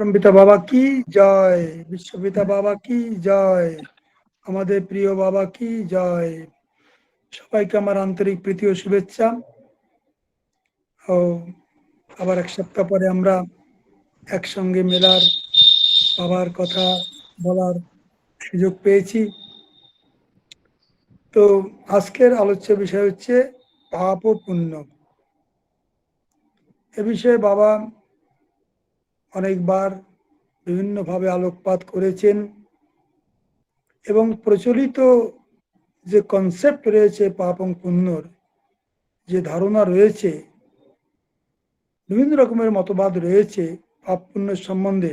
परमपिता बाबा की जय, विश्वपिता बाबा की जय, আমাদের প্রিয় বাবা কি জয়। সবাইকে আমার আন্তরিক প্রীতি ও শুভেচ্ছা। ও আবার এক সপ্তাহ পরে আমরা একসঙ্গে মেলার বাবার কথা বলার সুযোগ পেয়েছি। তো আজকের আলোচ্য বিষয় হচ্ছে পাপ ও পুণ্য। এ বিষয়ে বাবা অনেকবার বিভিন্নভাবে আলোকপাত করেছেন এবং প্রচলিত যে কনসেপ্ট রয়েছে পাপ এবং পুণ্যর যে ধারণা রয়েছে, বিভিন্ন রকমের মতবাদ রয়েছে পাপ পুণ্যের সম্বন্ধে,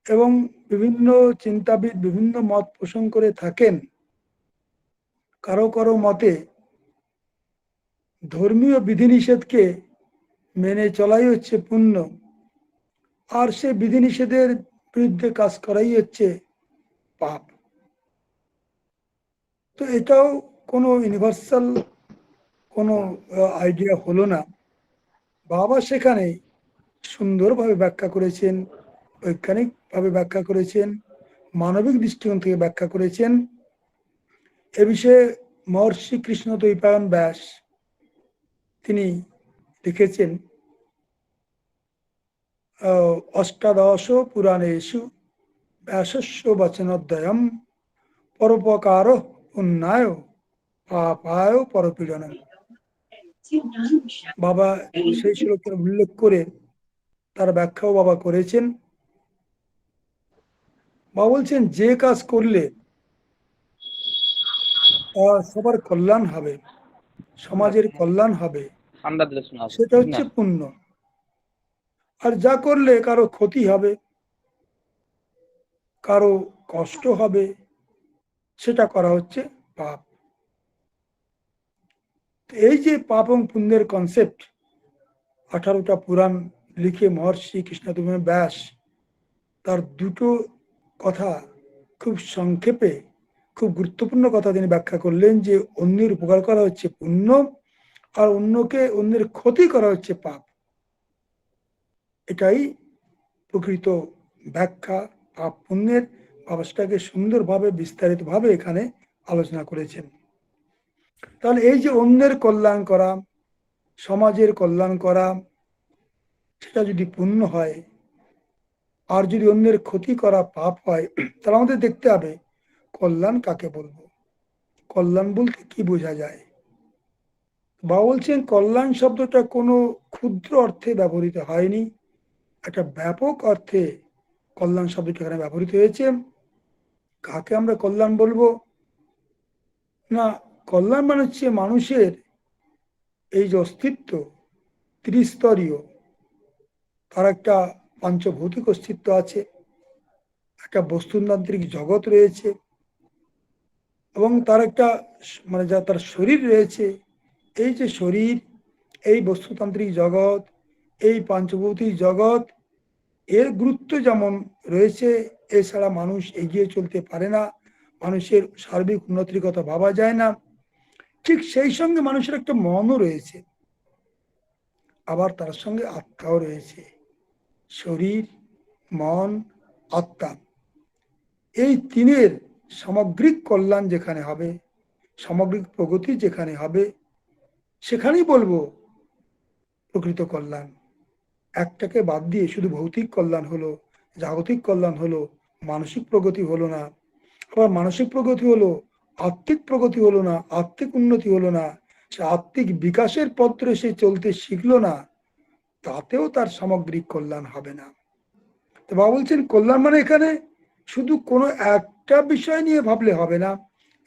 এবং বিভিন্ন চিন্তাবিদ বিভিন্ন মত পোষণ করে থাকেন। কারো কারো মতে ধর্মীয় বিধিনিষেধকে মেনে চলাই হচ্ছে পুণ্য, আর সে বিধিনিষেধের বিরুদ্ধে কাজ করাই হচ্ছে পাপ। তো এটাও কোনো ইউনিভার্সাল কোনো আইডিয়া হলো না। বাবা সেখানে সুন্দরভাবে ব্যাখ্যা করেছেন, বৈজ্ঞানিকভাবে ব্যাখ্যা করেছেন, মানবিক দৃষ্টিকোণ থেকে ব্যাখ্যা করেছেন। এ বিষয়ে মহর্ষি কৃষ্ণ দ্বৈপায়ন ব্যাস তিনি লিখেছেন, অষ্টাদশ পুরাণেষু ব্যাসস্য বচনোদ্বয়ম পরোপকার পুণ্যায় পাপায় পরপীড়নম। বাবা সেই শ্লোকের উল্লেখ করে তার ব্যাখ্যাও বাবা করেছেন। বাবা বলছেন, যে কাজ করলে সবার কল্যাণ হবে, সমাজের কল্যাণ হবে, সেটা হচ্ছে পুণ্য। আর যা করলে কারো ক্ষতি হবে, কারো কষ্ট হবে, সেটা করা হচ্ছে পাপ। এই যে পাপ এবং পুণ্যের কনসেপ্ট 18টা পুরাণ লিখে মহর্ষি কৃষ্ণদেব ব্যাস তার দুটো কথা খুব সংক্ষেপে, খুব গুরুত্বপূর্ণ কথা তিনি ব্যাখ্যা করলেন, যে অন্যের উপকার করা হচ্ছে পুণ্য, আর অন্যের ক্ষতি করা হচ্ছে পাপ। এটাই প্রকৃত ব্যাখ্যা পাপ পুণ্যের। বাবা সেটাকে সুন্দরভাবে বিস্তারিতভাবে এখানে আলোচনা করেছেন। তাহলে এই যে অন্যের কল্যাণ করা, সমাজের কল্যাণ করা, সেটা যদি পুণ্য হয়, আর যদি অন্যের ক্ষতি করা পাপ হয়, তাহলে আমাদের দেখতে হবে কল্যাণ কাকে বলবো, কল্যাণ বলতে কি বোঝা যায়। বাবা বলছেন, কল্যাণ শব্দটা কোনো ক্ষুদ্র অর্থে ব্যবহৃত হয়নি, একটা ব্যাপক অর্থে কল্যাণ শব্দটা এখানে ব্যবহৃত হয়েছে। কাকে আমরা কল্যাণ বলবো? না, কল্যাণ মানে হচ্ছে মানুষের এই যে অস্তিত্ব ত্রিস্তরীয়, তার একটা পঞ্চভৌতিক অস্তিত্ব আছে, একটা বস্তুতান্ত্রিক জগৎ রয়েছে, এবং তার একটা যা তার শরীর রয়েছে। এই যে শরীর, এই বস্তুতান্ত্রিক জগৎ, এই পঞ্চভৌতিক জগৎ, এর গুরুত্ব যেমন রয়েছে, এছাড়া মানুষ এগিয়ে চলতে পারে না, মানুষের সার্বিক উন্নতির কথা ভাবা যায় না, ঠিক সেই সঙ্গে মানুষের একটা মনও রয়েছে, আবার তার সঙ্গে আত্মাও রয়েছে। শরীর, মন, আত্মা, এই তিনের সামগ্রিক কল্যাণ যেখানে হবে, সামগ্রিক প্রগতি যেখানে হবে, সেখানেই বলবো প্রকৃত কল্যাণ। একটাকে বাদ দিয়ে শুধু ভৌতিক কল্যাণ হলো, জাগতিক কল্যাণ হলো, মানসিক প্রগতি হলো না, আবার মানসিক প্রগতি হলো, আত্মিক প্রগতি হলো না, আত্মিক উন্নতি হলো না, সে আত্মিক বিকাশের পত্রে সে চলতে শিখলো না, তাতেও তার সামগ্রিক কল্যাণ হবে না। তো বাবা বলছেন, কল্যাণ মানে এখানে শুধু কোনো একটা বিষয় নিয়ে ভাবলে হবে না,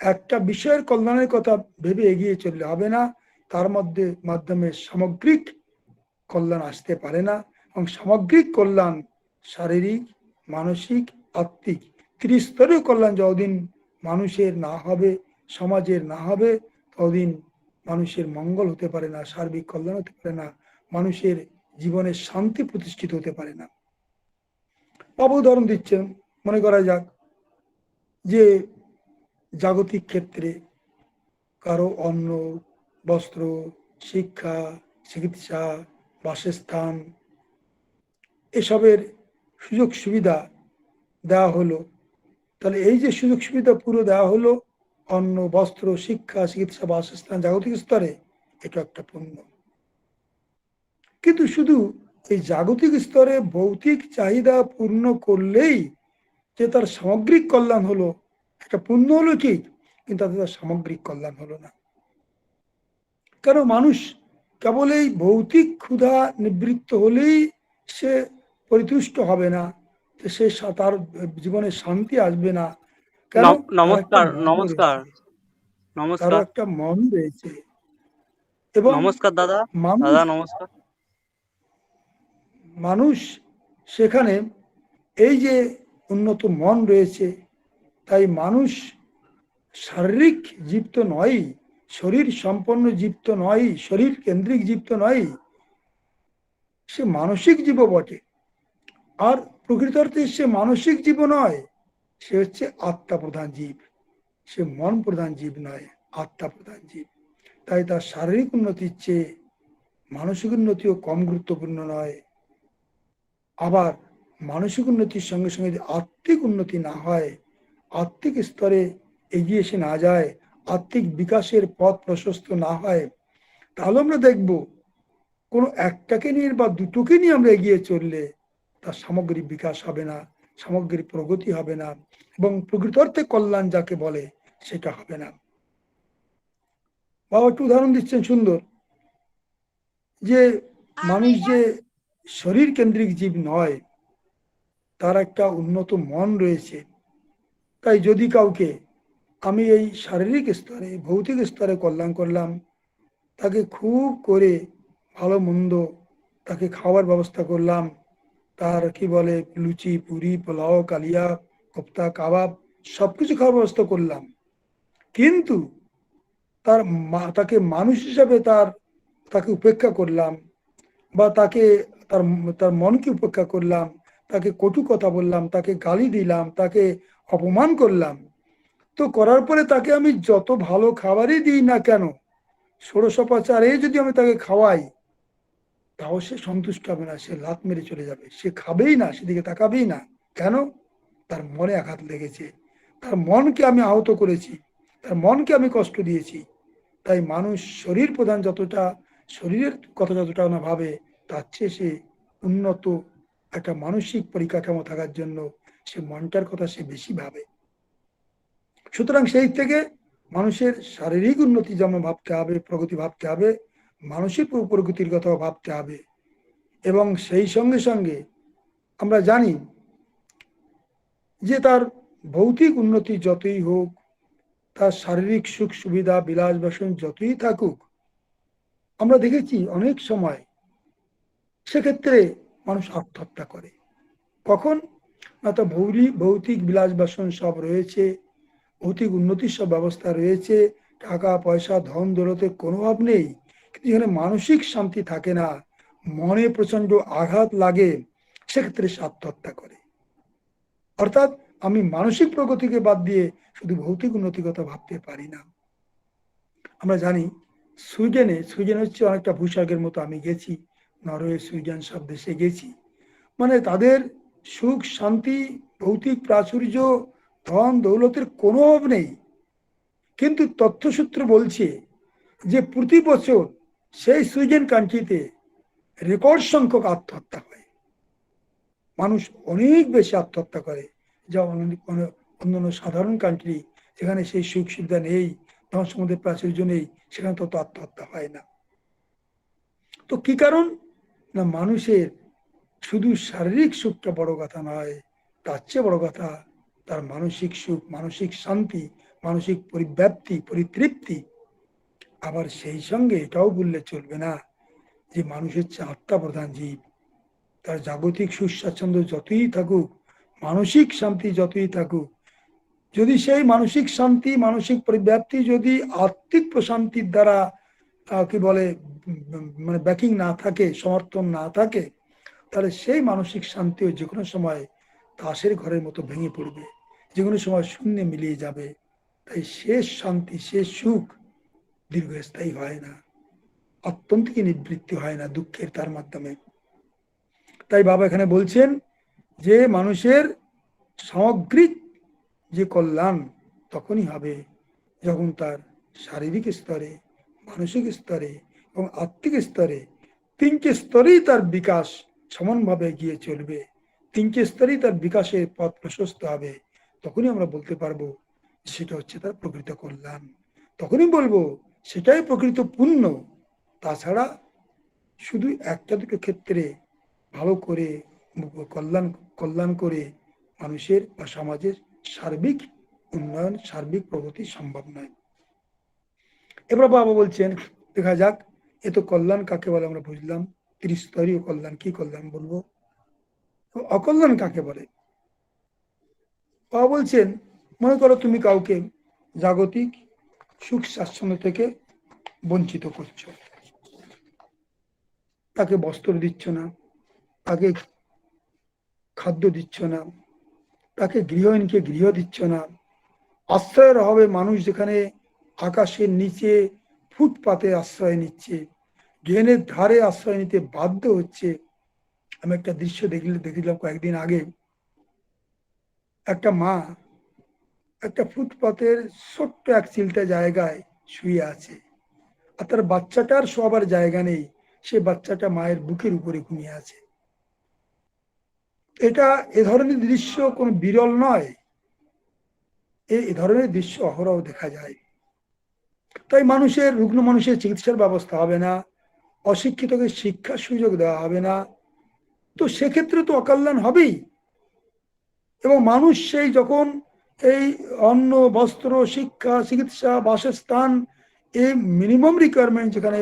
একটা বিষয়ের কল্যাণের কথা ভেবে এগিয়ে চললে হবে না, তার মাধ্যমে সামগ্রিক কল্যাণ আসতে পারে না। এবং সামগ্রিক কল্যাণ শারীরিক, মানসিক, আত্মিক ত্রিস্তরীয় কল্যাণ যতদিন মানুষের না হবে, সমাজের না হবে, ততদিন মানুষের মঙ্গল হতে পারে না, সার্বিক কল্যাণ হতে পারে না, মানুষের জীবনের শান্তি প্রতিষ্ঠিত হতে পারে না। বাবা উদাহরণ দিচ্ছেন, মনে করা যাক যে জাগতিক ক্ষেত্রে কারো অন্ন, বস্ত্র, শিক্ষা, চিকিৎসা, বাসস্থান, এসবের সুযোগ সুবিধা দেওয়া হলো, তাহলে এই যে সুযোগ সুবিধা পুরো দেওয়া হলো, অন্ন, বস্ত্র, শিক্ষা, চিকিৎসা, বাসস্থান, জাগতিক স্তরে, এটা একটা পুণ্য। কিন্তু শুধু এই জাগতিক স্তরে ভৌতিক চাহিদা পূর্ণ করলেই যে তার সামগ্রিক কল্যাণ হলো, একটা পুণ্য হলো ঠিক, কিন্তু তাতে তার সামগ্রিক কল্যাণ হলো না। কারণ মানুষ কেবল এই ভৌতিক ক্ষুধা নিবৃত্ত হলেই সে পরিতুষ্ট হবে না, সে তার জীবনে শান্তি আসবে না। কেন? তার একটা নমস্কার, মন নমস্কার, রয়েছে, তারও নমস্কার, একটা মন রয়েছে। এবং নমস্কার দাদা, মানুষ দাদা নমস্কার। মানুষ সেখানে এই যে উন্নত মন রয়েছে, তাই মানুষ শারীরিক জীব তো নয়, শরীর সম্পন্ন জীব তো নয়, শরীর কেন্দ্রিক জীব তো নয়, সে মানসিক জীবও বটে। আর প্রকৃত অর্থে সে মানসিক জীব নয়, সে হচ্ছে আত্মা প্রধান জীব, সে মন প্রধান জীব নয়, আত্মা প্রধান জীব। তাই তার শারীরিক উন্নতির চেয়ে মানসিক উন্নতিও কম গুরুত্বপূর্ণ নয়। আবার মানসিক উন্নতির সঙ্গে সঙ্গে যদি আত্মিক উন্নতি না হয়, আত্মিক স্তরে এগিয়ে এসে না যায়, আত্মিক বিকাশের পথ প্রশস্ত না হয়, তাহলে আমরা দেখব কোনো একটাকে নিয়ে বা দুটোকে নিয়ে আমরা এগিয়ে চললে তার সামগ্রিক বিকাশ হবে না, সামগ্রিক প্রগতি হবে না, এবং প্রকৃত অর্থে কল্যাণ যাকে বলে সেটা হবে না। বাবা একটু উদাহরণ দিচ্ছেন সুন্দর, যে মানুষ যে শরীর কেন্দ্রিক জীব নয়, তার একটা উন্নত মন রয়েছে। তাই যদি কাউকে আমি এই শারীরিক স্তরে, ভৌতিক স্তরে কল্যাণ করলাম, তাকে খুব করে ভালো মন্দ তাকে খাওয়ার ব্যবস্থা করলাম, তার কি বলে লুচি, পুরি, পোলাও, কালিয়া, কোপ্তা, কাবাব, সবকিছু খাওয়ার ব্যবস্থা করলাম, কিন্তু তাকে মানুষ হিসাবে তাকে উপেক্ষা করলাম, বা তাকে তার তার মনকে উপেক্ষা করলাম, তাকে কটু কথা বললাম, তাকে গালি দিলাম, তাকে অপমান করলাম, তো করার পরে তাকে আমি যত ভালো খাবারই দিই না কেন, ষোড়শোপচারে যদি আমি তাকে খাওয়াই, তাও সে সন্তুষ্ট হবে না, সে লাত মেরে চলে যাবে, সে খাবেই না, সেদিকে তাকাবেই না। কেন? তার মনে আঘাত লেগেছে, তার মনকে আমি আহত করেছি, তার মনকে আমি কষ্ট দিয়েছি। তাই মানুষ শরীর প্রধান যতটা, শরীরের কথা যতটা না ভাবে, তার চেয়ে সে উন্নত একটা মানসিক পরিকাঠামো থাকার জন্য সে মনটার কথা সে বেশি ভাবে। সুতরাং সেই থেকে মানুষের শারীরিক উন্নতি যেমন ভাবতে হবে, প্রগতি ভাবতে হবে, মানসিক প্রগতির কথাও ভাবতে হবে। এবং সেই সঙ্গে সঙ্গে আমরা জানি যে তার ভৌতিক উন্নতি যতই হোক, তার শারীরিক সুখ সুবিধা বিলাস বাসন যতই থাকুক, আমরা দেখেছি অনেক সময় সেক্ষেত্রে মানুষ আত্মহত্যা করে। কখন? না, তো ভৌতিক বিলাস বাসন সব রয়েছে, ভৌতিক উন্নতির সব ব্যবস্থা রয়েছে, টাকা পয়সা ধন দৌলতের কোনো অভাব নেই, কিন্তু যেখানে মানসিক শান্তি থাকে না, মনে প্রচন্ড আঘাত লাগে, সেক্ষেত্রে সে আত্মহত্যা করে। অর্থাৎ আমি মানসিক প্রগতিকে বাদ দিয়ে শুধু ভৌতিক উন্নতির কথা ভাবতে পারি না। আমরা জানি সুইডেন হচ্ছে অনেকটা ভূস্বর্গের মতো। আমি গেছি নরওয়ে, সুইডেন সব দেশে গেছি, মানে তাদের সুখ শান্তি, ভৌতিক প্রাচুর্য, ধন দৌলতের কোনো অভাব নেই, কিন্তু তথ্যসূত্র বলছে যে প্রতি বছর সেই সুইডেন কান্ট্রিতে রেকর্ড সংখ্যক আত্মহত্যা হয়। মানুষ অনেক বেশি আত্মহত্যা করে, যা অন্যান্য সাধারণ কান্ট্রি যেখানে সেই সুখ সুবিধা নেই, ধন সম্পদের প্রাচুর্য নেই, সেখানে তত আত্মহত্যা হয় না। তো কি কারণ? না, মানুষের শুধু শারীরিক সুখটা বড় কথা নয়, তার চেয়ে বড় কথা তার মানসিক সুখ, মানসিক শান্তি, মানসিক পরিব্যাপ্তি, পরিতৃপ্তি। আবার সেই সঙ্গে এটাও বললে চলবে না যে মানুষ হচ্ছে আত্মা প্রধান জীব, তার জাগতিক সুখ স্বাচ্ছন্দ্য যতই থাকুক, মানসিক শান্তি যতই থাকুক, যদি সেই মানসিক শান্তি, মানসিক পরিব্যাপ্তি যদি আত্মিক প্রশান্তির দ্বারা কি বলে মানে ব্যাকিং না থাকে, সমর্থন না থাকে, তাহলে সেই মানসিক শান্তিও যে কোনো সময় তাসের ঘরের মতো ভেঙে পড়বে, যে কোনো সময় শূন্যে মিলিয়ে যাবে। তাই শেষ শান্তি, শেষ সুখ দীর্ঘস্থায়ী হয় না, অত্যন্ত নিবৃত্তি হয় না দুঃখের তার মাধ্যমে। তাই বাবা এখানে বলছেন যে মানুষের সামগ্রিক যে কল্যাণ তখনই হবে যখন তার শারীরিক স্তরে, মানসিক স্তরে এবং আত্মিক স্তরে তিনটি স্তরেই তার বিকাশ সমানভাবে এগিয়ে চলবে, তিনটি স্তরেই তার বিকাশের পথ প্রশস্ত হবে। তখনই আমরা বলতে পারবো সেটা হচ্ছে তার প্রকৃত কল্যাণ, তখনই বলবো সেটাই প্রকৃত পুণ্য। তাছাড়া শুধু একটা দুটো ক্ষেত্রে ভালো করে কল্যাণ কল্যাণ করে মানুষের বা সমাজের সার্বিক উন্নয়ন, সার্বিক প্রগতি সম্ভব নয়। এবার বাবা বলছেন, দেখা যাক এ তো কল্যাণ কাকে বলে আমরা বুঝলাম, ত্রিস্তরীয় কল্যাণ। কি কল্যাণ বলবো? অকল্যাণ কাকে বলে? বাবা বলছেন, মনে করো তুমি কাউকে জাগতিক সুখ স্বাচ্ছন্দ্য থেকে বঞ্চিত করছো, তাকে বস্ত্র দিচ্ছ না, তাকে খাদ্য দিচ্ছ না, তাকে গৃহহীনকে গৃহ দিচ্ছ না, আশ্রয়ের অভাবে মানুষ যেখানে আকাশের নিচে ফুটপাতে আশ্রয় নিচ্ছে, ড্রেনের ধারে আশ্রয় নিতে বাধ্য হচ্ছে। আমি একটা দৃশ্য দেখলাম কয়েকদিন আগে, একটা মা একটা ফুটপাতের ছোট্ট এক চিলটা জায়গায় শুয়ে আছে, আর তার বাচ্চাটার শোয়াবার জায়গা নেই, সে বাচ্চাটা মায়ের বুকের উপরে ঘুমিয়ে আছে। এটা এ ধরনের দৃশ্য কোনো বিরল নয়, এই ধরনের দৃশ্য অহরহ দেখা যায়। তাই রুগ্ন মানুষের চিকিৎসার ব্যবস্থা হবে না, অশিক্ষিতকে শিক্ষার সুযোগ দেওয়া হবে না, তো সেক্ষেত্রে তো অকল্যাণ হবেই। এবং মানুষ সেই যখন এই অন্ন, বস্ত্র, শিক্ষা, চিকিৎসা, বাসস্থান, এই মিনিমাম রিকোয়ারমেন্ট যেখানে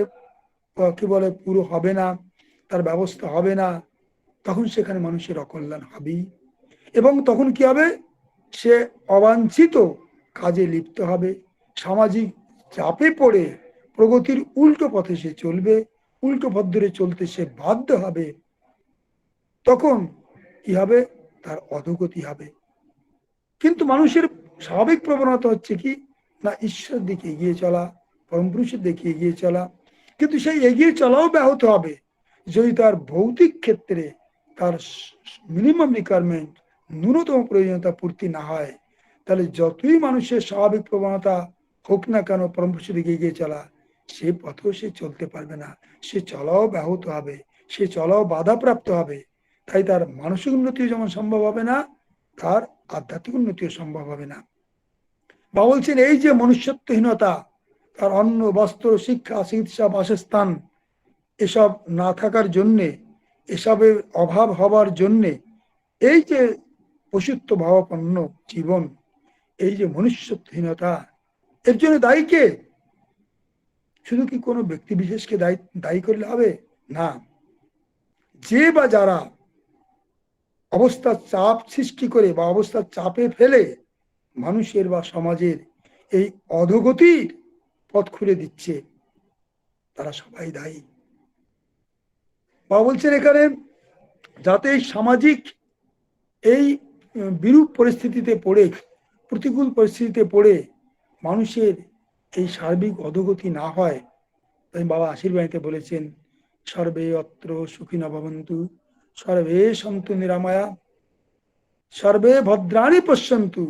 কি বলে পুরো হবে না, তার ব্যবস্থা হবে না, তখন সেখানে মানুষের অকল্যাণ হবেই। এবং তখন কি হবে? সে অবাঞ্ছিত কাজে লিপ্ত হবে, সামাজিক চাপে পড়ে প্রগতির উল্টো পথে সে চলবে, উল্টো পথ ধরে চলতে সে বাধ্য হবে। তখন কি হবে? তার অধোগতি হবে। কিন্তু মানুষের স্বাভাবিক প্রবণতা হচ্ছে কি না, ঈশ্বর দিকে এগিয়ে চলা, পরম পুরুষের দিকে এগিয়ে চলা। কিন্তু সেই এগিয়ে চলাও ব্যাহত হবে যদি তার ভৌতিক ক্ষেত্রে তার মিনিমাম রিকোয়ারমেন্ট, ন্যূনতম প্রয়োজনীয়তা পূর্তি না হয়। তাহলে যতই মানুষের স্বাভাবিক প্রবণতা হোক না কেন পরম পুরুষের দিকে এগিয়ে চলা, সে পথেও সে চলতে পারবে না, সে চলাও ব্যাহত হবে, সে চলাও বাধাপ্রাপ্ত হবে। তাই তার মানসিক উন্নতিও যেমন সম্ভব হবে না, তার আধ্যাত্মিক উন্নতিও সম্ভব হবে না। বা বলছেন এই যে মনুষ্যত্বহীনতা, তার অন্ন, বস্ত্র, শিক্ষা, চিকিৎসা, বাসস্থান এসব না থাকার জন্যে, এসবের অভাব হবার জন্যে, এই যে পশুত্ব ভাবাপন্ন জীবন, এই যে মনুষ্যত্বহীনতা, এর জন্য দায়ী কে? শুধু কি কোনো ব্যক্তি বিশেষকে দায়ী করলে হবে? না, যে বা যারা অবস্থার চাপ সৃষ্টি করে বা অবস্থার চাপে ফেলে মানুষের বা সমাজের এই অধোগতির পথ খুলে দিচ্ছে, তারা সবাই দায়ী। বা বলছেন এখানে, যাতে সামাজিক এই বিরূপ পরিস্থিতিতে পড়ে, প্রতিকূল পরিস্থিতিতে পড়ে মানুষের এই সার্বিক অধোগতি না হয়, তাই বাবা আশীর্বাণীতে বলেছেন, সর্বে অত্র সুখিনঃ ভবন্তু, সর্বে সন্তু নিরাময়া, সর্বে ভদ্রাণি পশ্যন্তু,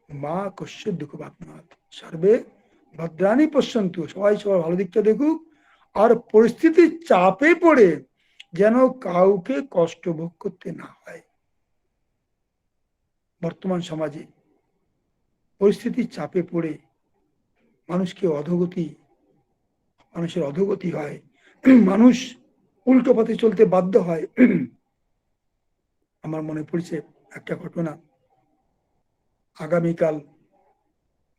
মা কশ্যিৎ দুঃখ প্রাপ্নুয়াৎ। সর্বে ভদ্রাণি পশ্যন্তু, সবাই সবার ভালো দিকটা দেখুক, আর পরিস্থিতির চাপে পড়ে যেন কাউকে কষ্ট ভোগ করতে না হয়। বর্তমান সমাজে পরিস্থিতির চাপে পড়ে মানুষের অধোগতি হয়, মানুষ উল্টো পথে চলতে বাধ্য হয়। আমার মনে পড়ছে একটা ঘটনা। আগামীকাল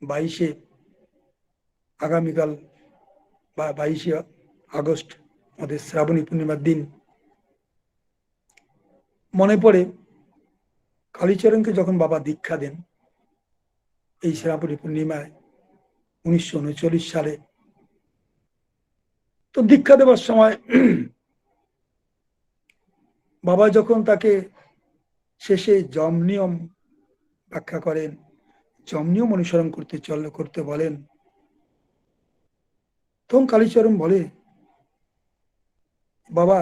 22 আগামীকাল বা 22 আগস্ট আমাদের শ্রাবণী পূর্ণিমার দিন। মনে পড়ে কালীচরণকে যখন বাবা দীক্ষা দেন এই শ্রাবণী পূর্ণিমায় 1939 সালে, তো দীক্ষা দেওয়ার সময় বাবা যখন তাকে শেষে যম নিয়ম ব্যাখ্যা করেন, যম নিয়ম অনুসরণ করতে বলেন, তখন কালীচরণ বলে, বাবা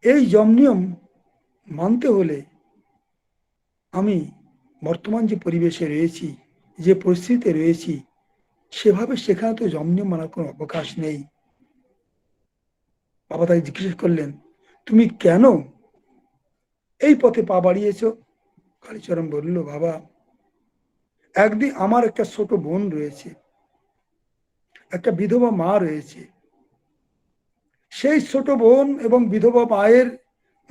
এই যম নিয়ম মানতে হলে আমি বর্তমান যে পরিবেশে রয়েছি, যে পরিস্থিতিতে রয়েছি, সেভাবে সেখানে তো যম নিয়ম মানার কোনো অবকাশ নেই। বাবা তাকে জিজ্ঞেস করলেন, "তুমি কেন এই পথে পা বাড়িয়েছ?" কালীচরণ বলল, "বাবা, একদিন আমার একটা ছোট বোন রয়েছে, একটা বিধবা মা রয়েছে। সেই ছোট বোন এবং বিধবা মায়ের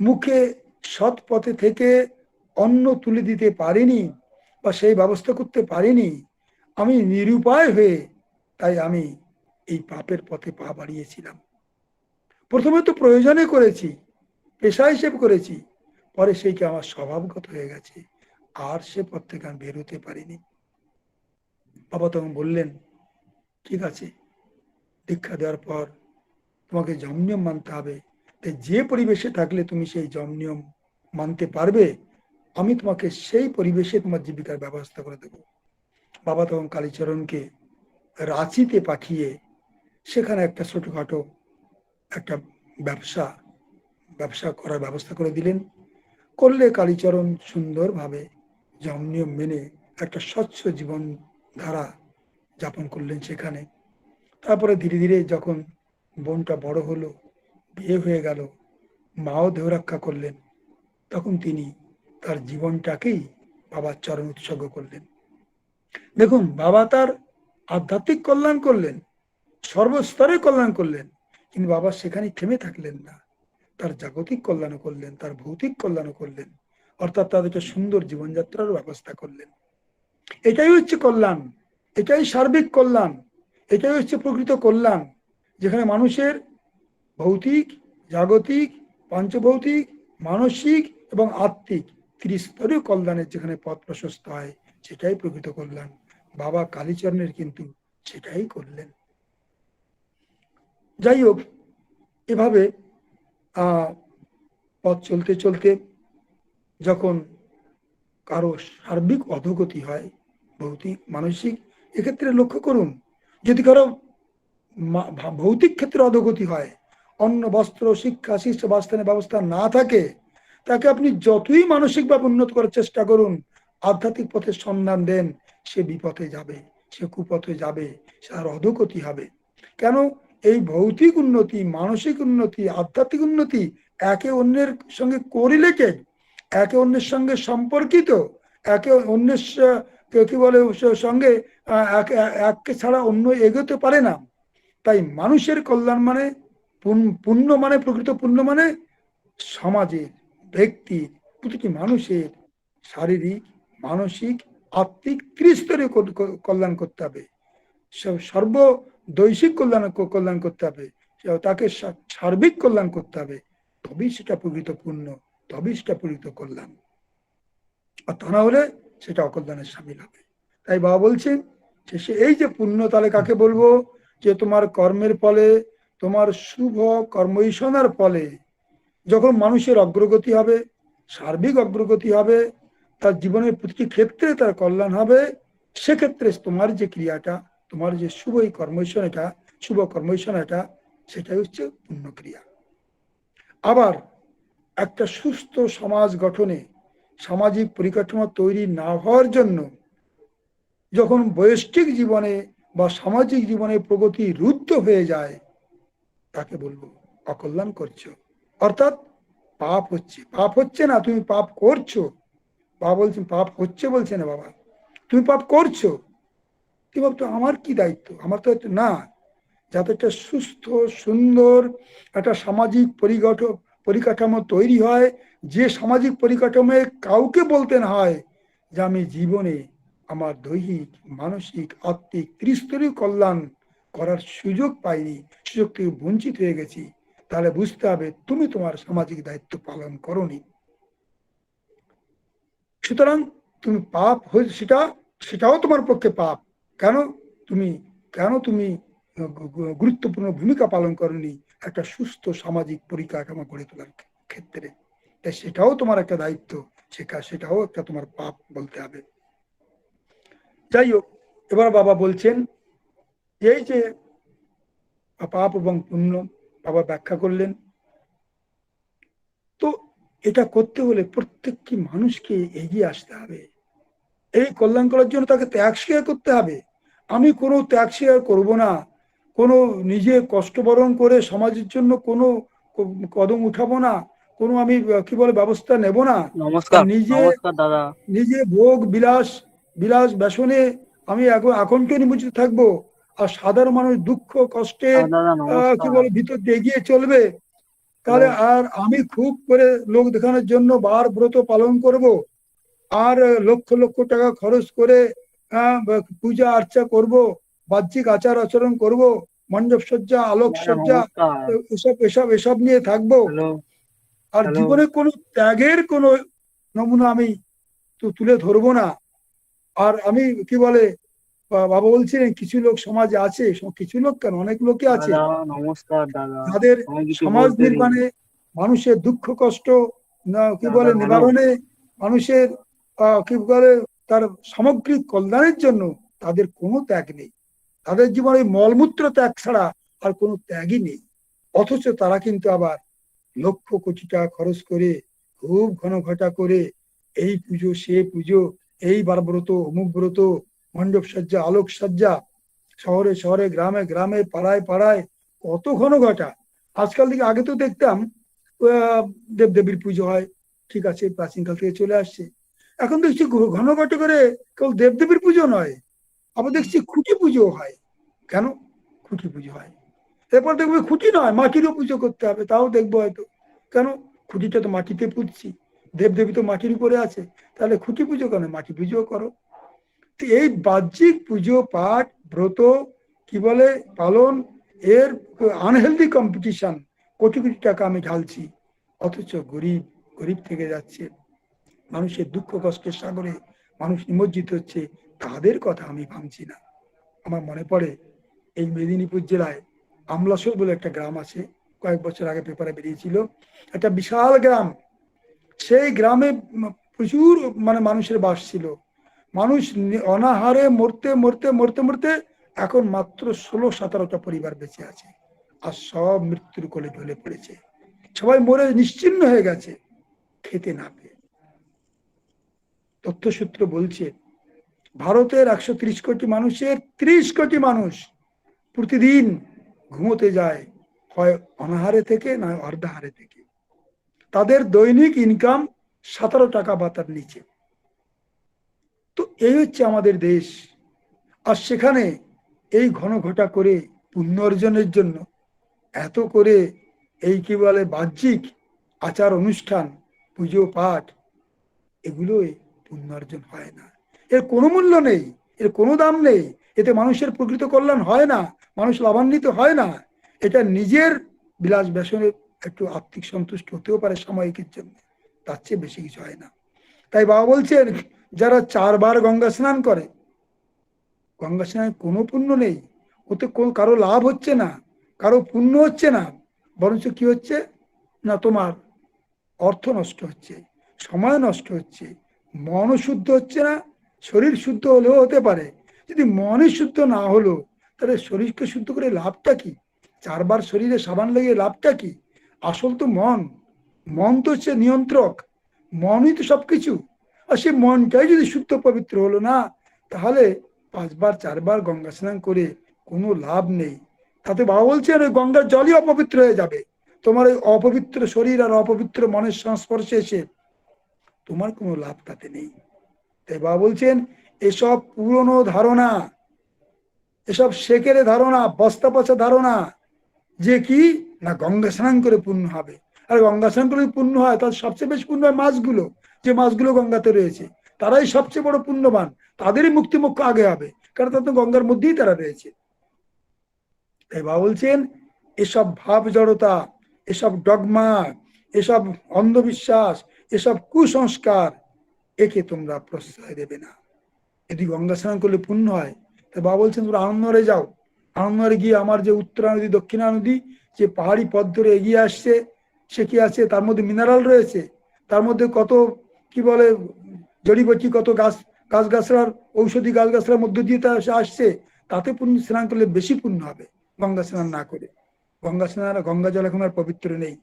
মুখে সৎ পথে থেকে অন্ন তুলে দিতে পারিনি বা সেই ব্যবস্থা করতে পারিনি। আমি নিরুপায় হয়ে তাই আমি এই পাপের পথে পা বাড়িয়েছিলাম। প্রথমে তো প্রয়োজনে করেছি, পেশা হিসেবে করেছি, পরে সেইটা আমার স্বভাবগত হয়ে গেছে। আর সে পথ থেকে আমি বেরোতে পারিনি।" বাবা তখন বললেন, "ঠিক আছে, দীক্ষা দেওয়ার পর তোমাকে যম নিয়ম মানতে হবে। তাই যে পরিবেশে থাকলে তুমি সেই যম নিয়ম মানতে পারবে, আমি তোমাকে সেই পরিবেশে তোমার জীবিকার ব্যবস্থা করে দেব।" বাবা তখন কালীচরণকে রাঁচিতে পাঠিয়ে সেখানে একটা ছোটখাটো একটা ব্যবসা ব্যবসা করার ব্যবস্থা করে দিলেন। করলে কালীচরণ সুন্দরভাবে যম নিয়ম মেনে একটা স্বচ্ছ জীবন ধারা যাপন করলেন সেখানে। তারপরে ধীরে ধীরে যখন বোনটা বড় হলো, বিয়ে হয়ে গেল, মাও দেহ রক্ষা করলেন, তখন তিনি তার জীবনটাকেই বাবার চরণ উৎসর্গ করলেন। দেখুন, বাবা তার আধ্যাত্মিক কল্যাণ করলেন, সর্বস্তরে কল্যাণ করলেন, কিন্তু বাবা সেখানেই থেমে থাকলেন না। তার জাগতিক কল্যাণও করলেন, তার ভৌতিক কল্যাণও করলেন, অর্থাৎ তাদের একটা সুন্দর জীবনযাত্রার ব্যবস্থা করলেন। এটাই হচ্ছে কল্যাণ, এটাই সার্বিক কল্যাণ, এটাই হচ্ছে প্রকৃত কল্যাণ, যেখানে মানুষের ভৌতিক, জাগতিক, পঞ্চভৌতিক, মানসিক এবং আত্মিক ত্রিস্তরীয় কল্যাণের যেখানে পথ প্রশস্ত হয়, সেটাই প্রকৃত কল্যাণ। বাবা কালীচরণের কিন্তু সেটাই করলেন। যাই হোক, এভাবে আহ পথ চলতে চলতে যখন কারো সার্বিক অধোগতি হয়, ভৌতিক, মানসিক, এক্ষেত্রে লক্ষ্য করুন, যদি কারো ভৌতিক ক্ষেত্রে অধোগতি হয়, অন্ন, বস্ত্র, শিক্ষা, শিষ্য বাসস্থানের ব্যবস্থা না থাকে, তাকে আপনি যতই মানসিকভাবে উন্নত করার চেষ্টা করুন, আধ্যাত্মিক পথের সন্ধান দেন, সে বিপথে যাবে, সে কুপথে যাবে, সে আর অধোগতি হবে। কেন? এই ভৌতিক উন্নতি, মানসিক উন্নতি, আধ্যাত্মিক উন্নতি একে অন্যের সঙ্গে কোরিলেটেড, একে অন্যের সঙ্গে সম্পর্কিত, একে অন্যের কি বলে সঙ্গে এককে ছাড়া অন্য এগোতে পারে না। তাই মানুষের কল্যাণ মানে পুণ্য, মানে প্রকৃত পুণ্য মানে সমাজের, ব্যক্তির, প্রতিটি মানুষের শারীরিক, মানসিক, আত্মিক ত্রিস্তরীয় কল্যাণ করতে হবে, সর্বদৈশিক কল্যাণ করতে হবে, তাকে সার্বিক কল্যাণ করতে হবে, তবেই সেটা প্রকৃত পুণ্য, তবেই সেটা প্রকৃত কল্যাণ। আর তা না হলে সেটা অকল্যাণের সামিল হবে। তাই বাবা বলছেন সে এই যে পুণ্য, তাহলে কাকে বলবো? যে তোমার কর্মের ফলে, তোমার শুভ কর্মৈষণার ফলে যখন মানুষের অগ্রগতি হবে, সার্বিক অগ্রগতি হবে, তার জীবনের প্রতিটি ক্ষেত্রে তার কল্যাণ হবে, সেক্ষেত্রে তোমার যে ক্রিয়াটা, তোমার যে শুভ কর্মৈষণাটা, শুভ কর্মৈষণাটা, সেটাই হচ্ছে পুণ্যক্রিয়া। আবার একটা সুস্থ সমাজ গঠনে, সামাজিক পরিকাঠামো তৈরি না হওয়ার জন্য যখন বৈয়ক্তিক জীবনে বা সামাজিক জীবনে প্রগতি রুদ্ধ হয়ে যায়, তাকে বলবো অকল্যাণ করছো, অর্থাৎ পাপ হচ্ছে। পাপ হচ্ছে না, তুমি পাপ করছো। বাবা বলছেন পাপ হচ্ছে বলছে না, বাবা তুমি পাপ করছো। তুমি ভাবছো আমার কি দায়িত্ব, আমার তো না। যাতে একটা সুস্থ, সুন্দর একটা সামাজিক পরিকাঠামো তৈরি হয়, যে সামাজিক পরিকাঠামোয় কাউকে বলতে না হয় যে আমি জীবনে আমার দৈহিক, মানসিক, আত্মিক ত্রিস্তরীয় কল্যাণ করার সুযোগ পাইনি, সুযোগ থেকে বঞ্চিত হয়ে গেছি, তাহলে বুঝতে হবে তুমি তোমার সামাজিক দায়িত্ব পালন করোনি। সুতরাং তুমি পাপ হয়ে সেটাও তোমার পক্ষে পাপ। কেন? তুমি তুমি গুরুত্বপূর্ণ ভূমিকা পালন করনি একটা সুস্থ সামাজিক পরিকাঠামো গড়ে তোলার ক্ষেত্রে। তাই সেটাও তোমার একটা দায়িত্ব, সেটাও একটা তোমার পাপ বলতে হবে। যাই হোক, এবার বাবা বলছেন এই যে পাপ এবং পুণ্য বাবা ব্যাখ্যা করলেন। তো এটা করতে হলে প্রত্যেকটি মানুষকে এগিয়ে আসতে হবে। এই কল্যাণ করার জন্য তাকে ত্যাগ স্বীকার করতে হবে। আমি কোনো ত্যাগ স্বীকার করবো না, কোনো নিজে কষ্ট বরণ করে সমাজের জন্য কোনো কদম উঠাবো না, কোনো আমি কি বলে ব্যবস্থা নেব না, আর নমস্কার, নিজে নমস্কার দাদা। নিজে ভোগ বিলাস বিলাস ব্যসনে আমি আকণ্ঠ নিমজ্জিত থাকবো, আর সাধারণ মানুষ দুঃখ কষ্টের হ্যাঁ দাদা, কি নমস্কার। বলে ভিতর দিয়ে এগিয়ে চলবে, হ্যালো। তাহলে আর আমি খুব করে লোক দেখানোর জন্য বার ব্রত পালন করব, আর লক্ষ লক্ষ টাকা খরচ করে পূজা আর্চা করব, বাহ্যিক আচার আচরণ করব, মণ্ডপ সজ্জা আলোক দাদা সজ্জা নমস্কার। এসব এসব এসব নিয়ে থাকবো, হ্যালো। আর হ্যালো। জীবনে কোনো ত্যাগের কোনো নমুনা আমি তো তুলে ধরবো না। আর আমি কি বলে বাবা বলছিলেন কিছু লোক সমাজে আছে, কিছু লোক কেন অনেক লোকই আছে দাদা নমস্কার দাদা। যাদের আমি কিছু সমাজ বলতে দিন। নির্মাণে, মানুষের দুঃখ কষ্ট কি দাদা বলে হ্যালো। নিবারণে, মানুষের কি বলে তার সামগ্রিক কল্যাণের জন্য তাদের কোনো ত্যাগ নেই। তাদের জীবনে মলমূত্র ত্যাগ ছাড়া আর কোনো ত্যাগই নেই। অথচ তারা কিন্তু আবার লক্ষ কোটি টাকা খরচ করে খুব ঘন ঘটা করে এই পুজো সে পুজো, এই বার ব্রত অমুক ব্রত, মণ্ডপ সজ্জা আলোক সজ্জা, শহরে শহরে গ্রামে গ্রামে পাড়ায় পাড়ায় কত ঘন ঘটা। আজকাল থেকে আগে তো দেখতাম দেবদেবীর পুজো হয়, ঠিক আছে, প্রাচীনকাল থেকে চলে আসছে। এখন দেখছি ঘন ঘটা করে কেবল দেবদেবীর পুজো নয়, আবার দেখছি খুঁটি পুজো হয়। কেন খুঁটি পুজো হয়? এরপর দেখবে খুঁটি নয় মাটিরও পুজো করতে হবে, তাও দেখবো হয়তো। কেন? খুঁটিটা তো মাটিতে পুঁতছি, দেবদেবী তো মাটির উপরে আছে, তাহলে খুঁটি পুজো কেন? মাটি পুজো করো। তো এই বাহ্যিক পুজো পাঠ ব্রত কি বলে পালন, এর আনহেলদি কম্পিটিশন, কোটি কোটি টাকা আমি ঢালছি, অথচ গরিব গরিব থেকে যাচ্ছে, মানুষের দুঃখ কষ্টের সাগরে মানুষ নিমজ্জিত হচ্ছে, তাদের কথা আমি ভাবছি না। আমার মনে পড়ে এই মেদিনীপুর জেলায় আমলাসোল বলে একটা গ্রাম আছে, কয়েক বছর আগে পেপারে বেরিয়েছিল, একটা বিশাল গ্রাম। সেই গ্রামে প্রচুর মানে মানুষের বাস ছিল। মানুষ অনাহারে মরতে মরতে মরতে মরতে এখন মাত্র 16-17টা পরিবার বেঁচে আছে, আর সব মৃত্যুর কোলে ঢলে পড়েছে। সবাই মরে নিশ্চিহ্ন হয়ে গেছে খেতে না পেয়ে। তথ্যসূত্র বলছে ভারতের 130 কোটি মানুষের 30 কোটি মানুষ প্রতিদিন ঘুমোতে যায় হয় অনাহারে থেকে না অর্ধাহারে থেকে। তাদের দৈনিক ইনকাম 17 টাকা বা তার নিচে। তো এই হচ্ছে আমাদের দেশ। আর সেখানে এই ঘন ঘটা করে পুণ্য অর্জনের জন্য এত করে এই কি বলে বাহ্যিক আচার অনুষ্ঠান, পুজো পাঠ, এগুলোই পুণ্য অর্জন হয় না। এর কোনো মূল্য নেই, এর কোনো দাম নেই, এতে মানুষের প্রকৃত কল্যাণ হয় না, মানুষ লাভান্বিত হয় না। এটা নিজের বিলাস ব্যসনের একটু আর্থিক সন্তুষ্ট হতেও পারে সাময়িকের জন্য, তার চেয়ে বেশি কিছু হয় না। তাই বাবা বলছেন যারা 4 বার গঙ্গা স্নান করে, গঙ্গা স্নানের কোনো পুণ্য নেই, ওতে কারো লাভ হচ্ছে না, কারো পুণ্য হচ্ছে না, বরঞ্চ কি হচ্ছে না, তোমার অর্থ নষ্ট হচ্ছে, সময় নষ্ট হচ্ছে, মনও শুদ্ধ হচ্ছে না। শরীর শুদ্ধ হলেও হতে পারে, যদি মনই শুদ্ধ না হলো তাহলে শরীরকে শুদ্ধ করে লাভটা কি? 4 বার শরীরে সাবান লেগে লাভটা কি? আসল তো মন, মন তো হচ্ছে নিয়ন্ত্রক, মনই তো সবকিছু। আর সেই মনটাই যদি শুদ্ধ পবিত্র হলো না, তাহলে 5 বার 4 বার গঙ্গা স্নান করে কোনো লাভ নেই। তাতে বাবা বলছেন ওই গঙ্গার জলই অপবিত্র হয়ে যাবে। তোমার ওই অপবিত্র শরীর আর অপবিত্র মনের সংস্পর্শে এসে তোমার কোনো লাভ তাতে নেই। তাই বাবা বলছেন এসব পুরনো ধারণা, এসব সেকেলে ধারণা, বস্তা পচা ধারণা, যে কি না গঙ্গা স্নান করে পুণ্য হবে। আর গঙ্গা স্নান করে পুণ্য হয়, তার সবচেয়ে বেশি পুণ্য হয় মাছগুলো, যে মাছগুলো গঙ্গাতে রয়েছে, তারাই সবচেয়ে বড় পুণ্যবান, তাদেরই মুক্তি মুখ্য আগে হবে, কারণ তারা তো গঙ্গার মধ্যেই তারা রয়েছে। তাই বাবা বলছেন এসব ভাব জড়তা, এসব ডগমা, এসব অন্ধবিশ্বাস, এসব কুসংস্কার, একে তোমরা প্রশ্রয় দেবে না। যদি গঙ্গা স্নান করলে পুণ্য হয়, তা বাবা বলছেন তোমরা আনন্দরে যাও, আনন্দরে গিয়ে আমার যে উত্তরা নদী দক্ষিণা নদী যে পাহাড়ি পথ ধরে এগিয়ে আসছে, সে কি আছে তার মধ্যে মিনারেল রয়েছে, তার মধ্যে কত কি বলে জড়িবটি, কত গাছ গাছগাছড়ার ঔষধি গাছগাছড়ার মধ্য দিয়ে তা আসছে, তাতে পুণ্য স্নান করলে বেশি পুণ্য হবে গঙ্গা স্নান না করে। গঙ্গা স্নান, গঙ্গা জল এখন আর পবিত্র নেই।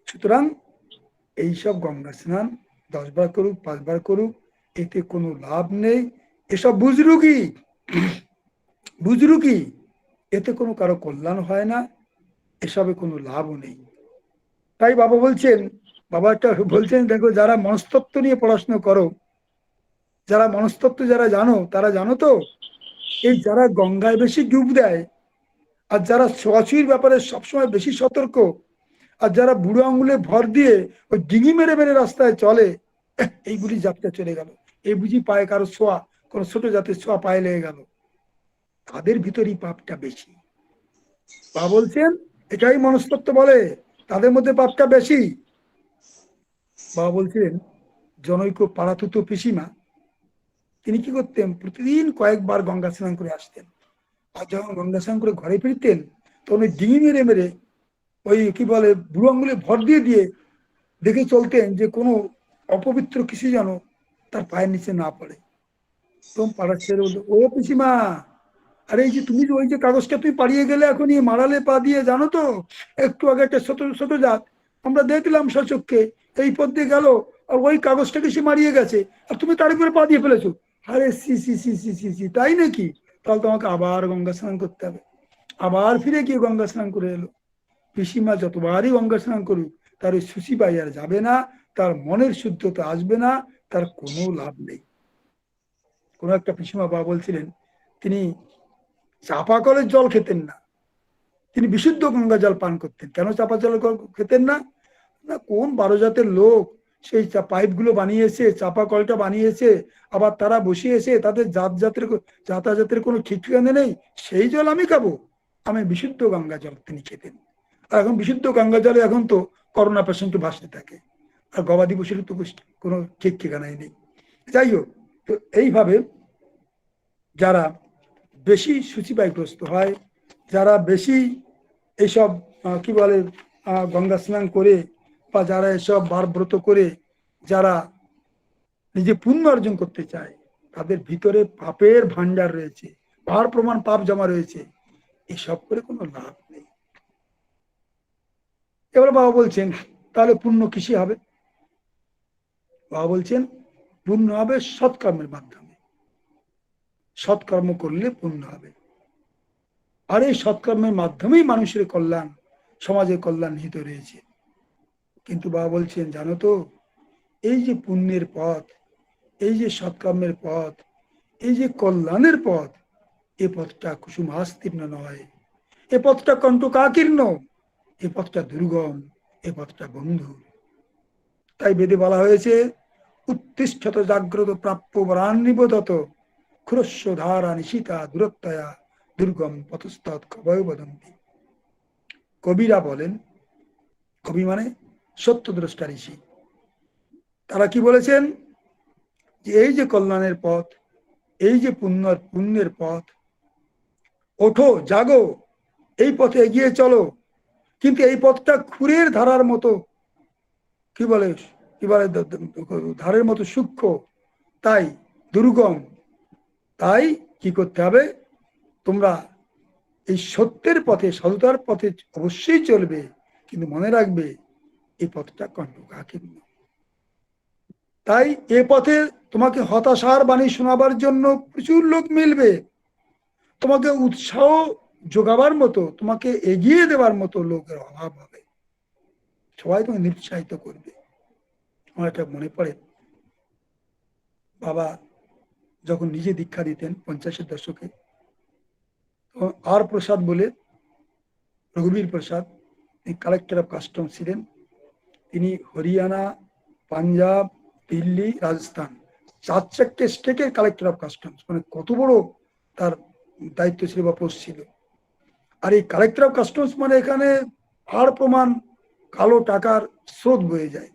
সুতরাং এইসব গঙ্গা স্নান 10 বার করুক 5 বার করুক, এতে কোনো লাভ নেই। এসব বুজরুকি, এতে কোনো কারো কল্যাণ হয় না, এসবে কোনো লাভও নেই। তাই বাবা একটা বলছেন, দেখো যারা মনস্তত্ত্ব নিয়ে পড়াশোনা করো, যারা মনস্তত্ত্ব যারা জানো, তারা জানো তো, এই যারা গঙ্গায় বেশি ডুব দেয়, আর যারা ছোঁয়াছুঁয়ির ব্যাপারে সবসময় বেশি সতর্ক, আর যারা বুড়ো আঙুলে ভর দিয়ে ওই ডিঙি মেরে মেরে রাস্তায় চলে, এইগুলি যাত্রা চলে গেল, এই বুঝি পায়ে কারো ছোঁয়া, কোনো ছোট জাতের ছোঁয়া পায়ে লেগে গেল, তাদের ভিতরই পাপটা বেশি। বলছেন এটাই মনস্তত্ত্ব বলে, তাদের মধ্যে পাপটা বেশি। বলছিলেন জনৈক পাড়াতুতো পিসিমা, তিনি কি করতেন, প্রতিদিন কয়েকবার গঙ্গা স্নান করে আসতেন, আর যখন গঙ্গা স্নান করে ঘরে ফিরতেন, তখন ওই ডিঙি মেরে মেরে ওই কি বলে বুড়ো আঙুলে ভর দিয়ে দিয়ে দেখে চলতেন যে কোনো অপবিত্র কিছু যেন তার পায়ের নিচে না পড়ে। তখন পাড়ার ছেলে বললো, ও পিসিমা, আরে এই যে তুমি ওই যে কাগজটা তুমি পাড়িয়ে গেলে এখনই মারালে পা দিয়ে, জানো তো একটু আগে একটা ছোট ছোট জাত আমরা দেখলাম সচক্ষে এই পথ দিয়ে গেল, আর ওই কাগজটাকে সে মারিয়ে গেছে, আর তুমি তার উপরে পা দিয়ে ফেলেছো। আরে সি সি সি সি সি সি, তাই নাকি? তাহলে তোমাকে আবার গঙ্গা স্নান করতে হবে। আবার ফিরে গিয়ে গঙ্গা স্নান করে এলো। পিসিমা যতবারই গঙ্গা স্নান করুক, তার ওই শুচিবাই আর যাবে না, তার মনের শুদ্ধতা আসবে না, তার কোনো লাভ নেই। কোনো একটা পিসিমা বলছিলেন, তিনি চাপা কলের জল খেতেন না, তিনি বিশুদ্ধ গঙ্গা জল পান করতেন। কেন চাপা জল খেতেন না? না, কোন 12 জাতের লোক সেই পাইপ গুলো বানিয়েছে, চাপা কলটা বানিয়েছে, আবার তারা বসিয়েছে, তাদের যাতায়াতের কোনো ঠিক ঠিকানা নেই, সেই জল আমি খাবো? আমি বিশুদ্ধ গঙ্গা জল তিনি খেতেন। আর এখন বিশুদ্ধ গঙ্গা জলে এখন তো করোনা পেশেন্ট ভাসতে থাকে, আর গবাদি পশুর তো কোনো ঠিক ঠিকানাই নেই। যাই হোক, তো এইভাবে যারা বেশি সূচিবায়গ্রস্ত হয়, যারা বেশি এইসব কি বলে গঙ্গা স্নান করে, বা যারা এসব ব্রত করে, যারা নিজে পুণ্য অর্জন করতে চায়, তাদের ভিতরে পাপের ভান্ডার রয়েছে, পাহাড় প্রমাণ পাপ জমা রয়েছে, এসব করে কোনো লাভ নেই। এবার বাবা বলছেন, তাহলে পুণ্য কিসে হবে? বাবা বলছেন পুণ্য হবে সৎকর্মের মাধ্যমে, সৎকর্ম করলে পুণ্য হবে। আর এই সৎকর্মের মাধ্যমেই মানুষের কল্যাণ, সমাজের কল্যাণ নিহিত রয়েছে। কিন্তু বাবা বলছেন, জানো তো, এই যে পুণ্যের পথ, এই যে সৎকর্মের পথ, এই যে কল্যাণের পথ, এ পথটা কুসুমাস্তীর্ণ নয়, এ পথটা কণ্টকাকীর্ণ, এ পথটা দুর্গম, এ পথটা বন্ধু। তাই বেদে বলা হয়েছে, উত্তিষ্ঠত জাগ্রত প্রাপ্য বরান্নিবোধত ক্ষুরস্য ধারা নিশিতা দূরত্বয়া দুর্গম পথস্তৎ কবয় বদন্তি। কবিরা বলেন, কবি মানে সত্যদ্রষ্টা ঋষি, তারা কি বলেছেন, যে এই যে কল্যাণের পথ, এই যে পুণ্যের পথ, ওঠো জাগো, এই পথে এগিয়ে চলো, কিন্তু এই পথটা খুরের ধারার মতো, কি বলে ধারের মতো সূক্ষ্ম, তাই দুর্গম। তাই কি করতে হবে, তোমরা এই সত্যের পথে, সততার পথে অবশ্যই চলবে, কিন্তু মনে রাখবে এই পথটা কণ্টকাকীর্ণ। তাই এ পথে তোমাকে হতাশার বাণী শোনাবার জন্য প্রচুর লোক মিলবে, তোমাকে উৎসাহ যোগাবার মতো, তোমাকে এগিয়ে দেওয়ার মতো লোকের অভাব হবে, সবাই তোমাকে নিরুৎসাহিত করবে। আমার এটা মনে পড়ে, বাবা যখন নিজে দীক্ষা দিতেন 50-এর দশকে, আর প্রসাদ বলে, রঘুবীর প্রসাদ, তিনি কালেক্টর অফ কাস্টম ছিলেন। তিনি হরিয়ানা, পাঞ্জাব, দিল্লি, রাজস্থান 4-4টে স্টেটের কালেক্টর অফ কাস্টমস, মানে কত বড় তার দায়িত্ব ছিল বা পোস্ট ছিল। আর এই কালেক্টর অফ কাস্টমস মানে এখানে আর প্রমাণ কালো টাকার স্রোত বয়ে যায়।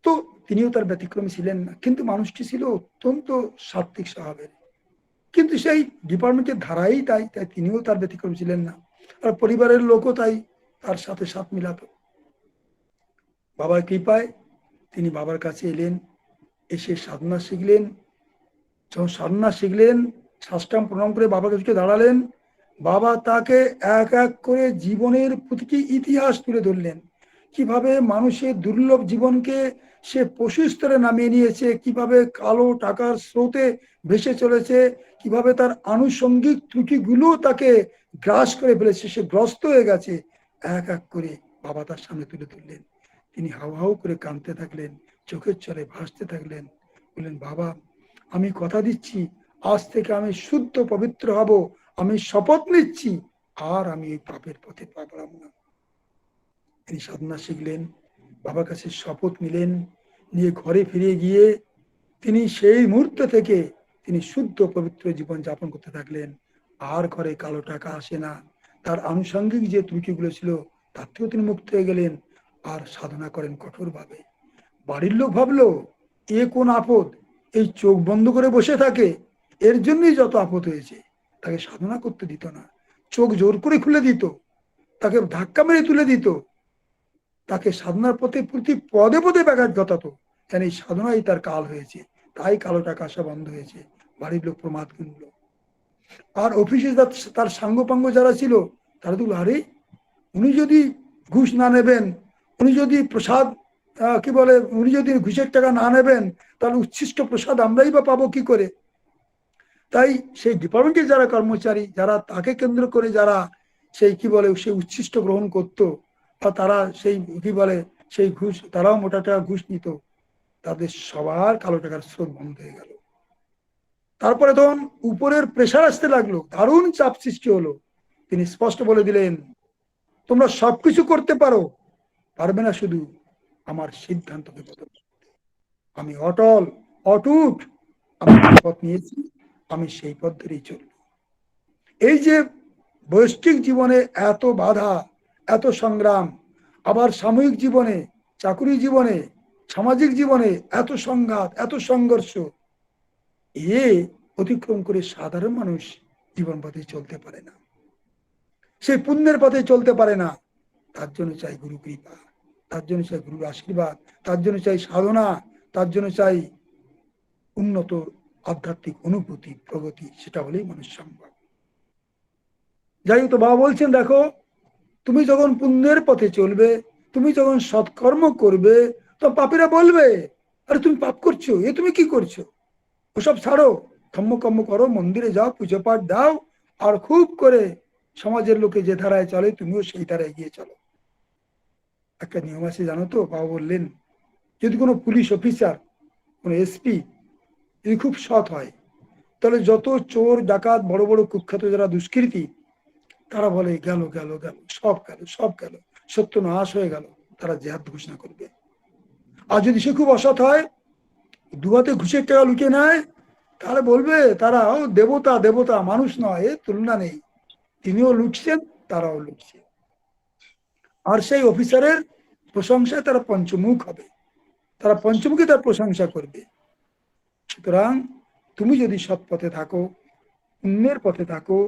তো তিনিও তার ব্যতিক্রমী ছিলেন না, কিন্তু মানুষটি ছিল অত্যন্ত সাত্ত্বিক স্বভাবের, কিন্তু সেই ডিপার্টমেন্টের ধারাই তাই, তাই তিনিও তার ব্যতিক্রম ছিলেন না। আর পরিবারের লোকও তাই তার সাথে সাথ মিলাত। বাবার কৃপায় তিনি বাবার কাছে এলেন, এসে সাধনা শিখলেন। যখন সাধনা শিখলেন, সাষ্টাঙ্গ প্রণাম করে বাবার কাছে দাঁড়ালেন, বাবা তাকে এক এক করে জীবনের প্রতিটি ইতিহাস তুলে ধরলেন, কিভাবে মানুষের দুর্লভ জীবনকে সে পশু স্তরে নামিয়ে নিয়েছে, কিভাবে কালো টাকার স্রোতে ভেসে চলেছে, কিভাবে তার আনুষঙ্গিক ত্রুটিগুলো তাকে গ্রাস করে ফেলেছে, সে গ্রস্ত হয়ে গেছে। এক এক করে বাবা তার সামনে তুলে ধরলেন। তিনি হাউ হাউ করে কাঁদতে থাকলেন, চোখের জলে ভাসতে থাকলেন। বললেন, বাবা, আমি কথা দিচ্ছি, আজ থেকে আমি শুদ্ধ পবিত্র হব। আমি শপথ নিচ্ছি, আর আমি এই পাপের পথে পা বাড়াবো না। তিনি সাধনা শিখলেন, বাবার কাছে শপথ নিলেন, নিয়ে ঘরে ফিরে গিয়ে তিনি সেই মুহূর্ত থেকে তিনি শুদ্ধ পবিত্র জীবন যাপন করতে থাকলেন। আর ঘরে কালো টাকা আসে না। তার আনুষঙ্গিক যে ত্রুটিগুলো ছিল তার থেকেও তিনি মুক্ত হয়ে গেলেন। আর সাধনা করেন কঠোরভাবে। বাড়ির লোক ভাবলো, এ কোন আপদ, এই চোখ বন্ধ করে বসে থাকে, এর জন্যই যত আপদ হয়েছে। তাকে সাধনা করতে দিত না, চোখ জোর করে খুলে দিত, তাকে ধাক্কা মেরে তুলে দিত, তাকে সাধনার পথে প্রতি পদে পদে ব্যাঘাত ঘটাতো। যেন এই সাধনাই তার কাল হয়েছে, তাই কালো টাকা আসা বন্ধ হয়েছে। বাড়ির লোক প্রমাদ কিনল। আর অফিসে তার সাঙ্গপাঙ্গ যারা ছিল তারা তো, আরে, উনি যদি ঘুষ না নেবেন, উনি যদি প্রসাদ কি বলে, উনি যদি ঘুষের টাকা না নেবেন, তাহলে উচ্ছিষ্ট প্রসাদ আমরাই বা পাবো কি করে। তাই সেই ডিপার্টমেন্টের যারা কর্মচারী, যারা তাকে কেন্দ্র করে যারা সেই কি বলে সেই উচ্ছিষ্ট গ্রহণ করত, বা তারা সেই কি বলে সেই ঘুষ, তারাও মোটা টাকা ঘুষ নিত, তাদের সবার কালো টাকার স্রোত বন্ধ হয়ে গেল। তারপরে তখন উপরের প্রেশার আসতে লাগলো, দারুণ চাপ সৃষ্টি হলো। তিনি স্পষ্ট বলে দিলেন, তোমরা সবকিছু করতে পারো, পারবে না শুধু আমার সিদ্ধান্তকে বদল। আমি অটল, অটুট, আমি পথ নিয়েছি, আমি সেই পথ ধরেই চলব। এই যে বৈষ্ণিক জীবনে এত বাধা, এত সংগ্রাম, আবার সাময়িক জীবনে, চাকুরি জীবনে, সামাজিক জীবনে এত সংঘাত, এত সংঘর্ষ, এ অতিক্রম করে সাধারণ মানুষ জীবন পথে চলতে পারে না, সেই পুণ্যের পথে চলতে পারে না। তার জন্য চাই গুরু কৃপা, তার জন্য চাই গুরুর আশীর্বাদ, তার জন্য চাই সাধনা, তার জন্য চাই উন্নত আধ্যাত্মিক অনুভূতি, প্রগতি। সেটা হলেই মানুষ সম্ভব। যাই হোক, তো বাবা বলছেন, দেখো, তুমি যখন পুণ্যের পথে চলবে, তুমি যখন সৎকর্ম করবে, তো পাপীরা বলবে, আরে তুমি পাপ করছো, এ তুমি কি করছো, ওসব ছাড়ো, ধম্মকর্ম করো, মন্দিরে যাও, পুজো পাঠ দাও, আর খুব করে সমাজের লোকে যে ধারায় চলে তুমিও সেই ধারায় গিয়ে চলো। একটা নিয়ম আছে জানো তো, বাবা বললেন, যদি কোনো পুলিশ অফিসার, কোনো এসপি যদি খুব সৎ হয়, তাহলে যত চোর ডাকাত, বড় বড় কুখ্যাত যারা দুষ্কৃতী, তারা বলে গেল গেল গেল, সব গেল, সব গেল, সত্য নাশ হয়ে গেল, তারা জেহাদ ঘোষণা করবে। আর যদি সে খুব অসৎ হয়, দুহাতে ঘুষের টাকা লুকিয়ে নেয়, তাহলে বলবে তারা, ও দেবতা, দেবতা, মানুষ নয়, এ তুলনা নেই, তিনিও লুটছেন, তারাও লুটছে। আর সেই অফিসারের প্রশংসায় তারা পঞ্চমুখ হবে, তারা পঞ্চমুখী তার প্রশংসা করবে। সুতরাং তুমি যদি সৎ পথে থাকো, পুণ্যের পথে থাকো,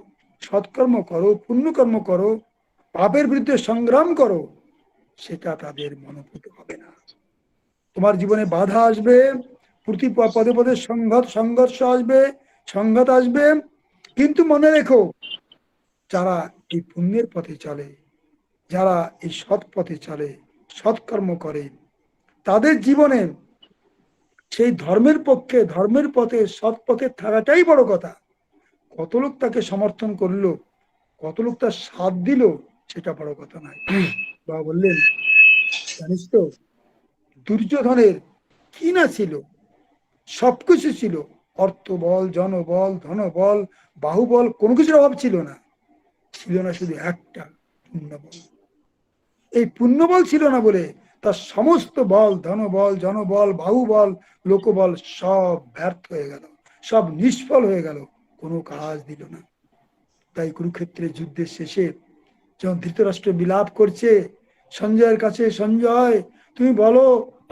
সৎকর্ম করো, পুণ্যকর্ম করো, পাপের বিরুদ্ধে সংগ্রাম করো, সেটা তাদের মনোভূত হবে না। তোমার জীবনে বাধা আসবে, প্রতি পদে পদে সংঘর্ষ আসবে, সংঘাত আসবে, কিন্তু মনে রেখো, যারা এই পুণ্যের পথে চলে, যারা এই সৎ পথে চলে, সৎকর্ম করে, তাদের জীবনে সেই ধর্মের পক্ষে, ধর্মের পথে, সৎ পথে থাকাটাই বড় কথা। কত লোক তাকে সমর্থন করলো, কত লোক তার সাথ দিল, সেটা বড় কথা নয়। বাবা বললেন, জানিস তো, দুর্যোধনের কি না ছিল, সবকিছু ছিল, অর্থ বল, জনবল, ধনবল, বাহুবল, কোনো কিছুর অভাব ছিল না। ছিল না শুধু একটা, পুণ্যবল। এই পুণ্যবল ছিল না বলে তার সমস্ত বল, ধনবল, জনবল, বাহুবল, লোকবল সব ব্যর্থ হয়ে গেল, সব নিষ্ফল হয়ে গেল, কোনো কাজ দিল না। তাই কুরুক্ষেত্রের যুদ্ধের শেষে যখন ধৃতরাষ্ট্র বিলাপ করছে সঞ্জয়ের কাছে, সঞ্জয়, তুমি বলো,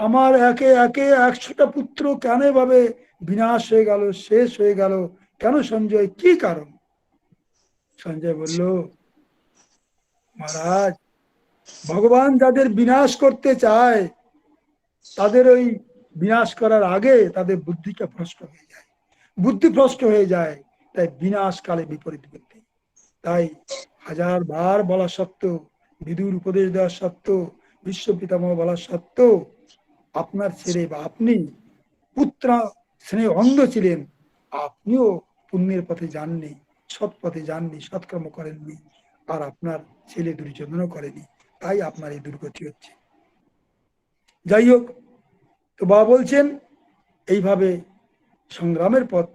আমার একে একে 100টা পুত্র কেন ভাবে বিনাশ হয়ে গেল, শেষ হয়ে গেল, কেন সঞ্জয়, কি কারণ? সঞ্জয় বলল, মহারাজ, ভগবান যাদের বিনাশ করতে চায়, তাদের ওই বিনাশ করার আগে তাদের বুদ্ধিটা ভ্রষ্ট হয়ে যায়, বুদ্ধি ভ্রষ্ট হয়ে যায়, তাই বিনাশ কালে বিপরীত বুদ্ধি। তাই 1000 বার বলা সত্ত্বেও, বিদুর উপদেশ দেওয়া সত্ত্বেও, বিশ্ব পিতামহ বলা সত্ত্বেও আপনার ছেলে বা আপনি পুত্র স্নেহ অন্ধ ছিলেন, আপনিও পুণ্যের পথে যাননি, সৎ পথে যাননি, সৎকর্ম করেননি, আর আপনার ছেলে দুর্যোধনও করেনি, তাই আপনার এই দুর্গতি হচ্ছে। যাই হোক, তো বাবা বলছেন এইভাবে সংগ্রামের পথ,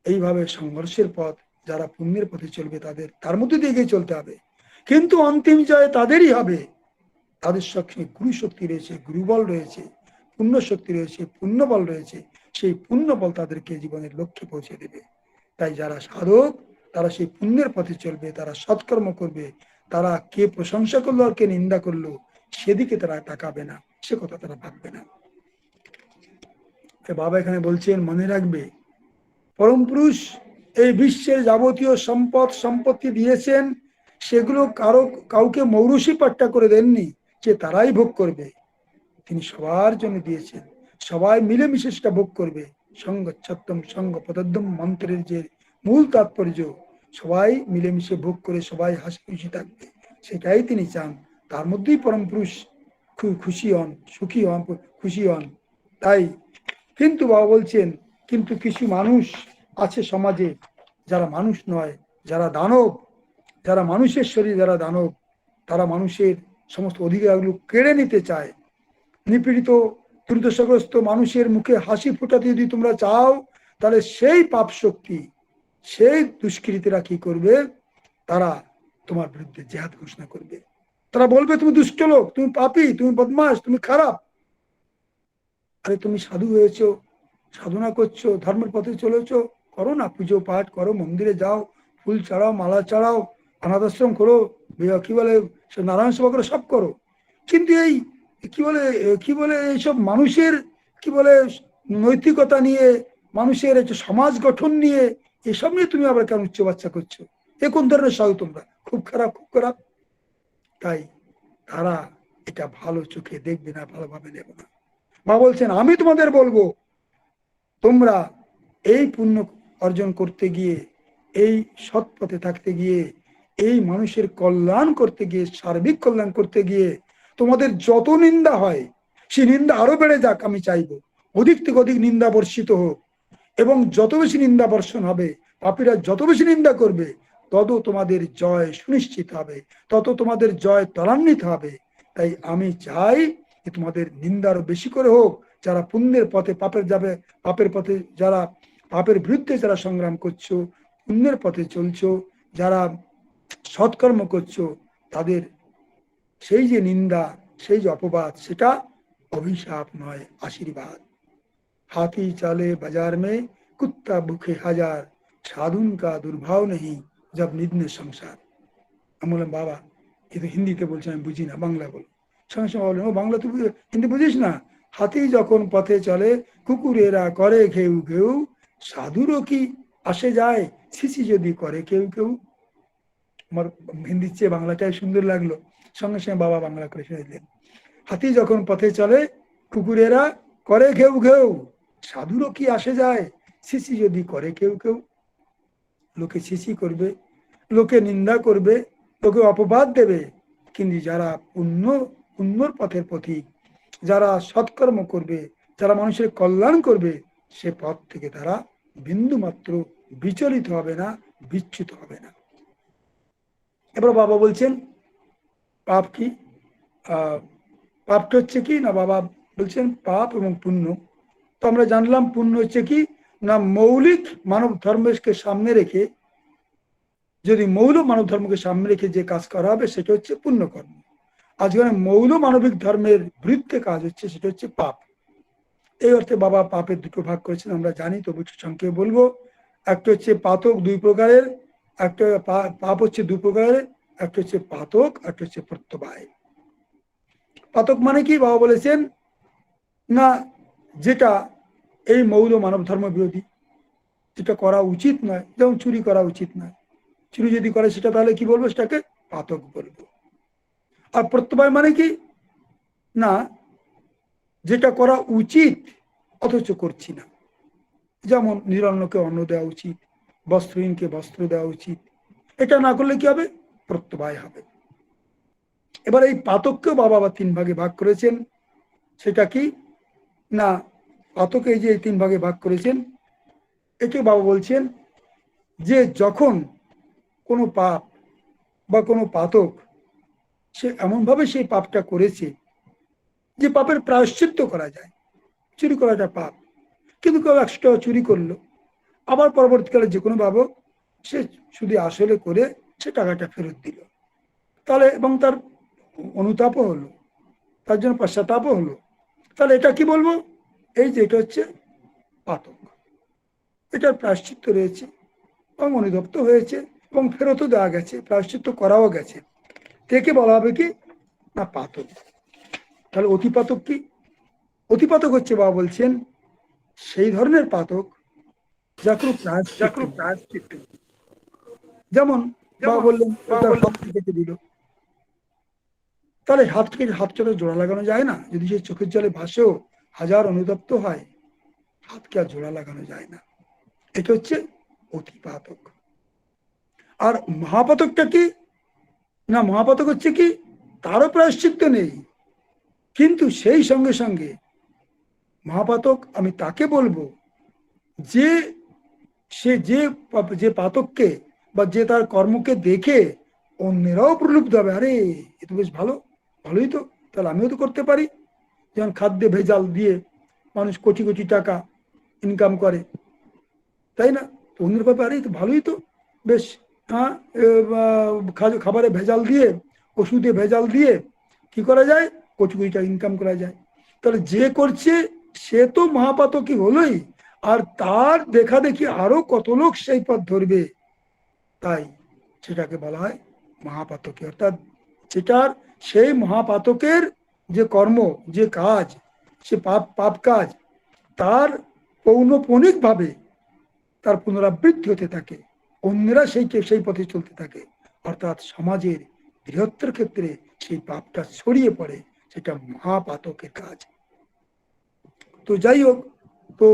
এইভাবে সংঘর্ষের পথ, যারা পুণ্যের পথে চলবে তাদের তার মধ্যে দিয়ে এগিয়ে চলতে হবে, কিন্তু অন্তিম জয় তাদেরই হবে। তাদের সঙ্গে গুরু শক্তি রয়েছে, গুরুবল রয়েছে, পুণ্য শক্তি রয়েছে, পুণ্যবল রয়েছে, সেই পুণ্যবল তাদেরকে জীবনের লক্ষ্যে পৌঁছে দেবে। তাই যারা সাধক তারা সেই পুণ্যের পথে চলবে, তারা সৎকর্ম করবে, তারা কে প্রশংসা করলো আর কে নিন্দা করলো সেদিকে তারা তাকাবে না, সে কথা তারা ভাববে না। বাবা এখানে বলছেন মনে রাখবে, পরম পুরুষ এই বিশ্বের যাবতীয় সম্পদ সম্পত্তি দিয়েছেন, সেগুলো কাউকে মৌরসি পাট্টা করে দেননি যে তারাই ভোগ করবে। তিনি সবার জন্য দিয়েছেন, সবাই মিলেমিশে সেটা ভোগ করবে। সঙ্গ ছত্তম সঙ্গ পদদ্যম মন্ত্রের যে মূল তাৎপর্য, সবাই মিলেমিশে ভোগ করে সবাই হাসি খুশি থাকবে, সেটাই তিনি চান। তার মধ্যেই পরম পুরুষ খুশি হন, সুখী হন, খুশি হন। তাই কিন্তু বাবা বলছেন, কিন্তু কিছু মানুষ আছে সমাজে যারা মানুষ নয়, যারা দানব, যারা মানুষের শরীর, যারা দানব, তারা মানুষের সমস্ত অধিকারগুলো কেড়ে নিতে চায়। নিপীড়িত দুর্দশাগ্রস্ত মানুষের মুখে হাসি ফোটাতে যদি তোমরা চাও, তাহলে সেই পাপ শক্তি, সেই দুষ্কৃতীরা কি করবে, তারা তোমার বিরুদ্ধে জেহাদ ঘোষণা করবে। তারা বলবে তুমি দুষ্ট লোক, তুমি পাপী, তুমি বদমাশ, তুমি খারাপ। আরে তুমি সাধু হয়েছো, সাধনা করছো, ধর্মের পথে চলেছো, করো না, পুজো পাঠ করো, মন্দিরে যাও, ফুল চড়াও, মালা চড়াও, অনাথ আশ্রম করো, কি বলে নারায়ণ সেবা করো, সব করো। কিন্তু এই কি বলে এইসব মানুষের কি বলে নৈতিকতা নিয়ে, মানুষের একটা সমাজ গঠন নিয়ে, এসব নিয়ে তুমি আবার কেন উচ্চ বাচ্চা করছো? এ কোন ধরনের সাধু তোমরা? খুব খারাপ, খুব খারাপ। তাই তারা এটা ভালো চোখে দেখবে না, ভালোভাবে নেবে না। মা বলছেন আমি তোমাদের বলবো, তোমরা এই পুণ্য অর্জন করতে গিয়ে, এই সৎ পথে থাকতে গিয়ে, এই মানুষের কল্যাণ করতে গিয়ে, সার্বিক কল্যাণ করতে গিয়ে তোমাদের যত নিন্দা হয়, সেই নিন্দা আরো বেড়ে যাক, আমি চাইবো অধিক থেকে অধিক নিন্দা বর্ষিত হোক, এবং যত বেশি নিন্দা বর্ষণ হবে, পাপীরা যত বেশি নিন্দা করবে, তত তোমাদের জয় সুনিশ্চিত হবে, তত তোমাদের জয় ত্বরান্বিত হবে। তাই আমি চাই যে তোমাদের নিন্দা আরো বেশি করে হোক। যারা পুণ্যের পথে, পাপের পথে, যারা পাপের বিরুদ্ধে যারা সংগ্রাম করছো, পুণ্যের পথে চলছো, যারা সৎকর্ম করছো, তাদের সেই যে নিন্দা, সেই যে অপবাদ, সেটা অভিশাপ নয়, আশীর্বাদ। हाथी चाले बाजार में कुत्ता भूखे हजार, साधुन का दुर्भाव नहीं जब निधने संसार। আমি বললাম বাবা এ তো হিন্দিতে বলছে, আমি বুঝি না, বাংলা বলো। সঙ্গে সঙ্গে বললেন ও বাংলা তুই হিন্দি বুঝিস না? হাতি যখন পথে চলে কুকুরেরা করে ঘেউ ঘেউ, সাধুরও কি আসে যায় ছিছি যদি করে কেউ কেউ। আমার হিন্দির চেয়ে বাংলাটাই সুন্দর লাগলো। সঙ্গে সঙ্গে বাবা বাংলা করে শুনে দিলেন, হাতি যখন পথে চলে কুকুরেরা করে ঘেউ ঘেউ, সাধুরও কি আসে যায় ছিছি যদি করে কেউ কেউ। লোকে ছিছি করবে, লোকে নিন্দা করবে, লোকে অপবাদ দেবে, কিন্তু যারা পুণ্যর পথের পথিক, যারা সৎকর্ম করবে, যারা মানুষের কল্যাণ করবে, সে পথ থেকে তারা বিন্দু মাত্র বিচলিত হবে না, বিচ্যুত হবে না। এবার বাবা বলছেন পাপ কি, পাপটা হচ্ছে কি না, বাবা বলছেন পাপ এবং পুণ্য। তো আমরা জানলাম পুণ্য হচ্ছে কি না, মৌলিক মানব ধর্মকে সামনে রেখে, যদি মৌল মানব ধর্মকে সামনে রেখে যে কাজ করা হবে সেটা হচ্ছে পুণ্যকর্ম। আজকে মৌল মানবিক ধর্মের বিরুদ্ধে কাজ হচ্ছে, সেটা হচ্ছে পাপ। এই অর্থে বাবা পাপের দুটো ভাগ করেছেন, আমরা জানি, তবু একটু সংক্ষেপে বলবো। একটা হচ্ছে পাতক, দুই প্রকারের। একটা পাপ হচ্ছে দুই প্রকারের, একটা হচ্ছে পাতক, একটা হচ্ছে প্রত্যবায়। পাতক মানে কি বাবা বলেছেন না, যেটা এই মৌল মানব ধর্ম বিরোধী, যেটা করা উচিত নয়, যেমন চুরি করা উচিত নয়, চুরি যদি করে সেটা তাহলে কি বলবো, সেটাকে পাতক বলবো। আর প্রত্যবায় মানে কি না, যেটা করা উচিত অথচ করছি না, যেমন নিরন্নকে অন্ন দেওয়া উচিত, বস্ত্রহীনকে বস্ত্র দেওয়া উচিত, এটা না করলে কি হবে, প্রত্যবায় হবে। এবার এই পাতককেও বাবা আবার 3 ভাগে ভাগ করেছেন। সেটা কি না, পাতক এই যে এই 3 ভাগে ভাগ করেছেন, একে বাবা বলছেন যে যখন কোনো পাপ বা কোনো পাতক সে এমনভাবে সেই পাপটা করেছে যে পাপের প্রায়শ্চিত্ত করা যায়। চুরি করাটা পাপ, কিন্তু কেউ 100 টাকা চুরি করলো, আবার পরবর্তীকালে যে কোনো ভাবে সে শুধু আসলে করে সে টাকাটা ফেরত দিল, তাহলে এবং তার অনুতাপও হলো, তার জন্য পশ্চাতাপও হলো, তাহলে এটা কি বলবো, এই যে এটা হচ্ছে পাতক, এটার প্রায়শ্চিত্ত রয়েছে এবং অনুতপ্ত হয়েছে এবং ফেরতও দেওয়া গেছে, প্রায়শ্চিত্ত করাও গেছে, একে বলা হবে কি না পাতক। তাহলে অতিপাতক কি? অতিপাতক হচ্ছে বাবা বলছেন সেই ধরনের পাতক যা কোনো প্রায়শ্চিত্ত নেই। যেমন বাবা বললেন তার হাত কেটে দিল, তাহলে হাতটা জোড়া লাগানো যায় না? যদি সে চোখের জলে ভাসেও হাজার অনুতপ্ত হয়, হাতকে আর জোড়া লাগানো যায় না। এটা হচ্ছে অতিপাতক। আর মহাপাতকটা কি না, মহাপাতক হচ্ছে কি তারও প্রায়শ্চিত্ত নেই, কিন্তু সেই সঙ্গে সঙ্গে মহাপাতক আমি তাকে বলবো যে সে যে পাতককে বা যে তার কর্মকে দেখে অন্যেরাও প্রলুব্ধ হবে, আরে এ তো বেশ ভালো, ভালোই তো, তাহলে আমিও তো করতে পারি। যেমন খাদ্যে ভেজাল দিয়ে মানুষ কোটি কোটি টাকা ইনকাম করে, তাই না? অন্যের ব্যাপারে আরে তো ভালোই তো, বেশ, হ্যাঁ, খাবারে ভেজাল দিয়ে, ওষুধে ভেজাল দিয়ে কি করা যায়, কোটি কোটি টাকা ইনকাম করা যায়। তাহলে যে করছে সে তো মহাপাতকই হলোই, আর তার দেখা দেখি আরো কত লোক সেই পথ ধরবে, তাই সেটাকে বলা হয় মহাপাতকী। অর্থাৎ যেটার সেই মহাপাতকের যে কর্ম, যে কাজ, সে পাপ কাজ, তার পৌনঃপুনিক ভাবে তার পুনরাবৃত্তি হতে থাকে, অন্যরা সেই পথে চলতে থাকে, অর্থাৎ সমাজের বৃহত্তর ক্ষেত্রে সেই পাপটা ছড়িয়ে পড়ে, সেটা মহাপাতকের কাজ। তো যাই হোক, তো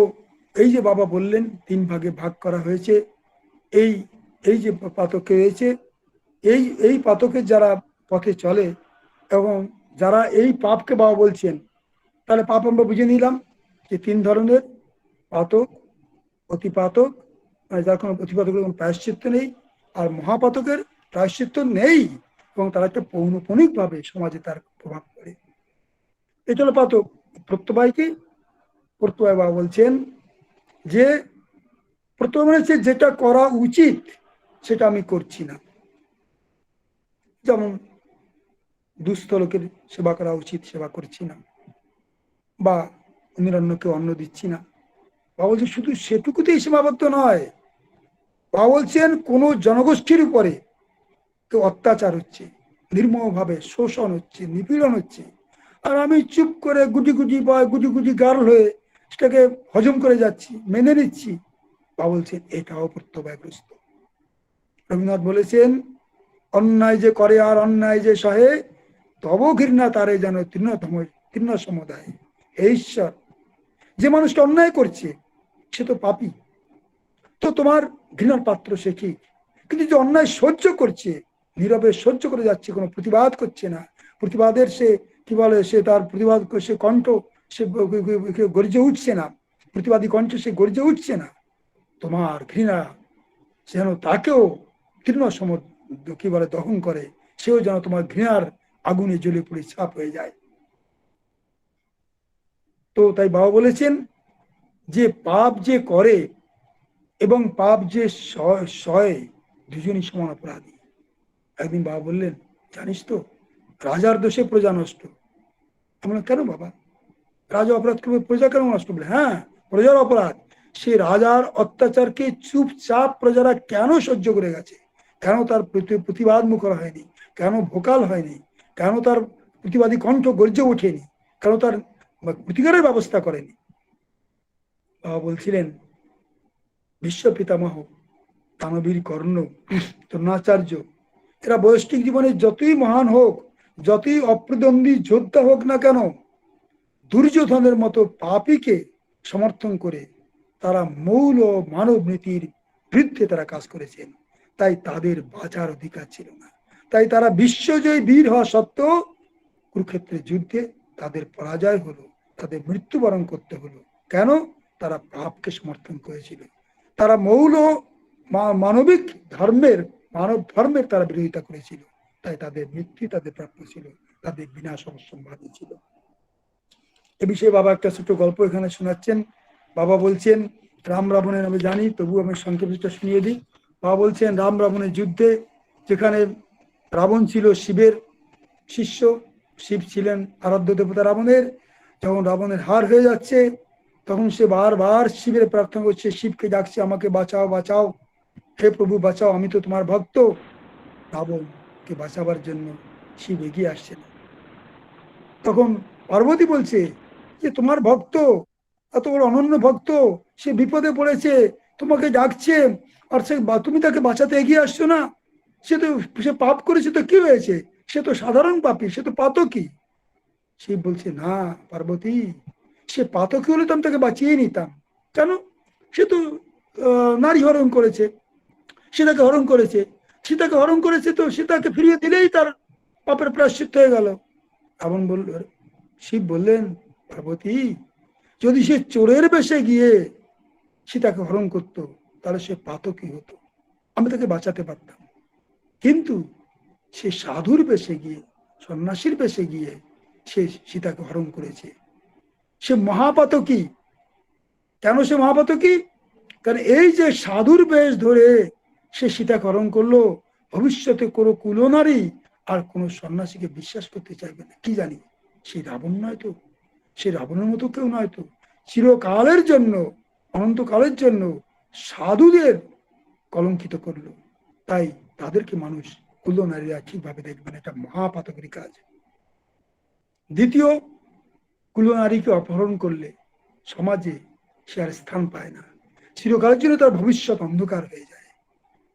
এই যে বাবা বললেন 3 ভাগে ভাগ করা হয়েছে, এই এই যে পাতকে রয়েছে, এই এই পাতকের যারা পথে চলে এবং যারা এই পাপকে বাবা বলছেন, তাহলে পাপ আমরা বুঝে নিলাম যে 3 ধরনের: পাতক, অতিপাতক, মানে যার কোনো অতিপাতকের কোনো প্রায়শ্চিত্ত নেই, আর মহাপাতকের প্রায়শ্চিত্ত নেই এবং তারা একটা পৌনঃপুনিক ভাবে সমাজে তার প্রভাব পড়ে। এটা হলো পাতক। প্রত্যবায় কি? প্রত্যবায় বাবা বলছেন যে প্রত্যবায় মানে যেটা করা উচিত সেটা আমি করছি না। যেমন দুস্থ লোকের সেবা করা উচিত, সেবা করছি না, বা নিরন্নকে অন্ন দিচ্ছি না। বাবা বলছেন শুধু সেটুকুতেই সীমাবদ্ধ নয়, বাবা বলছেন কোন জনগোষ্ঠীর উপরে কেউ অত্যাচার হচ্ছে, নির্মমভাবে শোষণ হচ্ছে, নিপীড়ন হচ্ছে, আর আমি চুপ করে গুটি গুটি বা গুটি গুটি গার্ল হয়ে সেটাকে হজম করে যাচ্ছি, মেনে নিচ্ছি, বাবা বলছেন এটাও প্রত্যবায়গ্রস্ত। রবীন্দ্রনাথ বলেছেন অন্যায় যে করে আর অন্যায় যে সহে, তব ঘৃণা তারে যেন তৃণ সমুদায়। হে ঈশ্বর, যে মানুষটা অন্যায় করছে সে তো পাপী, তো তোমার ঘৃণার পাত্র সে কি, কিন্তু যে অন্যায় সহ্য করছে, নীরবে সহ্য করে যাচ্ছে, কোনো প্রতিবাদ করছে না, প্রতিবাদের সে কি বলে, সে তার প্রতিবাদ, সে কণ্ঠ সে গর্জে উঠছে না, প্রতিবাদী কণ্ঠ সে গর্জে উঠছে না, তোমার ঘৃণা যেন তাকেও তৃণ সম কি বলে দহন করে, সেও যেন তোমার ঘৃণার আগুনে জ্বলে পুড়ে ছাপ হয়ে যায়। তো তাই বাবা বলেছেন যে পাপ যে করে এবং পাপ যে সয়, দুজনই সমান অপরাধী। একদিন বাবা বললেন, জানিস তো রাজার দোষে প্রজা নষ্ট। আমরা কেন বাবা, রাজা অপরাধ করবে, প্রজা কেন নষ্ট করবে? হ্যাঁ, প্রজার অপরাধ। সে রাজার অত্যাচারকে চুপচাপ প্রজারা কেন সহ্য করে গেছে, কেন তার প্রতিবাদ মুখর হয়নি, কেন ভোকাল হয়নি, কেন তার প্রতিবাদী কণ্ঠ গর্জে ওঠেনি, কেন তার প্রতিকারের ব্যবস্থা করেনি? বাবা বলছিলেন বিশ্ব পিতামহ দানবীর কর্ণ, দ্রোণাচার্য, এরা বৈষ্ণিক জীবনে যতই মহান হোক, যতই অপ্রতিদ্বন্দ্বী যোদ্ধা হোক না কেন, দুর্যোধনের মতো পাপীকে সমর্থন করে তারা মৌল মানব নীতির বিরুদ্ধে তারা কাজ করেছেন, তাই তাদের বাঁচার অধিকার ছিল না। তাই তারা বিশ্বজয়ী বীর হওয়া সত্ত্বেও কুরুক্ষেত্রের যুদ্ধে তাদের পরাজয় হলো, তাদের মৃত্যুবরণ করতে হলো। কেন? তারা পাপকে সমর্থন করেছিল। তারা মৌল মানবিক ধর্মের, মানব ধর্মের তারা বিরোধিতা করেছিল। তাই তাদের মৃত্যু তাদের প্রাপ্য ছিল, তাদের বিনাশ অবশ্যম্ভাবী ছিল। এ বিষয়ে বাবা একটা ছোট গল্প এখানে শোনাচ্ছেন। বাবা বলছেন, রাম রাবণের আমি জানি, তবু আমি সংক্ষেপটা শুনিয়ে দিই। বাবা বলছেন, রাম রাবণের যুদ্ধে, যেখানে রাবণ ছিল শিবের শিষ্য, শিব ছিলেন আরাধ্য দেবতা রাবণের। যখন রাবণের হার হয়ে যাচ্ছে, তখন সে বারবার শিবের প্রার্থনা করছে, শিবকে ডাকছে, আমাকে বাঁচাও বাঁচাও, হে প্রভু বাঁচাও, আমি তো তোমার ভক্ত। রাবণকে বাঁচাবার জন্য শিব এগিয়ে আসছে না। তখন পার্বতী বলছে যে তোমার ভক্ত, এত বড় অনন্য ভক্ত, সে বিপদে পড়েছে, তোমাকে ডাকছে, আর সে তুমি তাকে বাঁচাতে এগিয়ে আসছো না। সে পাপ করেছে, তো কি হয়েছে? সে তো সাধারণ পাপী, সে তো পাতকী। শিব বলছে, না পার্বতী, সে পাতকী হলে তো আমি তাকে বাঁচিয়ে নিতাম। কেন? সে তো নারী হরণ করেছে, সীতাকে হরণ করেছে, সীতাকে হরণ করেছে, তো সীতাকে ফিরিয়ে দিলেই তার পাপের প্রায়শ্চিত্ত হয়ে গেল। রাবণ বলল, শিব বললেন, পার্বতী, যদি সে চোরের বেশে গিয়ে সীতাকে হরণ করতো, তাহলে সে পাতকী হতো, আমি তাকে বাঁচাতে পারতাম। কিন্তু সে সাধুর বেশে গিয়ে, সন্ন্যাসীর বেশে গিয়ে সে সীতাকে হরণ করেছে, সে মহাপাতকী। কেন সে মহাপাতকী? কারণ এই যে সাধুর বেশ ধরে সে সীতাকে হরণ করলো, ভবিষ্যতে কোনো কুলনারী আর কোনো সন্ন্যাসীকে বিশ্বাস করতে চাইবে না। কি জানি, সেই রাবণ নয় তো, সে রাবণের মতো কেউ নয় তো, চিরকালের জন্য, অনন্তকালের জন্য সাধুদের কলঙ্কিত করলো। তাই তাদেরকে মানুষ, কুলনারীরা ঠিকভাবে দেখবেন, এটা মহাপাতকের কাজ। দ্বিতীয়, কুলনারীকে অপহরণ করলে সমাজে সে আর স্থান পায় না, চিরকালের জন্য তার ভবিষ্যৎ অন্ধকার হয়ে যায়।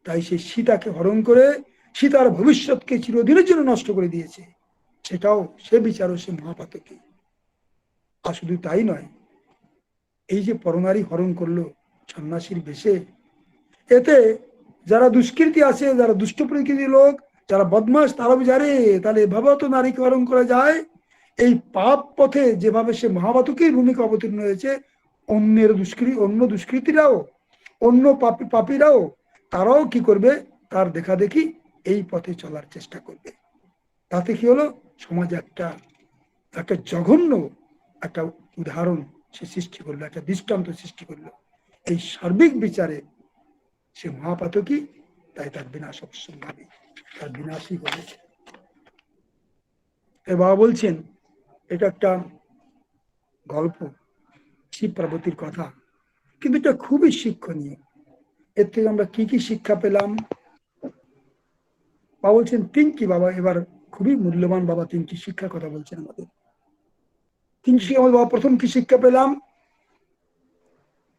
তাই সে সীতাকে হরণ করে সীতার ভবিষ্যৎকে চিরদিনের জন্য নষ্ট করে দিয়েছে, সেটাও সে বিচারও সে মহাপাতকী। আর শুধু তাই নয়, এই যে পরনারী হরণ করলো সন্ন্যাসীর বেশে, এতে যারা দুষ্কৃতী আছে, যারা দুষ্ট প্রকৃতির লোক, যারা বদমাস, তারা জানে তাহলে এভাবেও তো নারীকে হরণ করা যায়। এই পাপ পথে যেভাবে সে মহাপাতকীর ভূমিকা অবতীর্ণ হয়েছে, অন্য দুষ্কৃতীরাও, অন্য পাপীরাও, তারাও কি করবে, তার দেখা দেখি এই পথে চলার চেষ্টা করবে। তাতে কি হলো, সমাজে একটা একটা জঘন্য একটা উদাহরণ সে সৃষ্টি করলো, একটা দৃষ্টান্ত সৃষ্টি করলো। এই সার্বিক বিচারে সে মহাপাতকী, তাই তার বিনাশ অবশ্যম্ভাবী, তার বিনাশই হয়েছে। এর বাবা বলছেন, এটা একটা গল্প, শিব পার্বতীর কথা, কিন্তু এটা খুবই শিক্ষণীয়। এর থেকে আমরা কি কি শিক্ষা পেলাম? বাবা বলছেন তিনটি, বাবা এবার খুবই মূল্যবান, বাবা তিনটি শিক্ষার কথা বলছেন আমাদের। তিনটি আমাদের বাবা, প্রথম কি শিক্ষা পেলাম?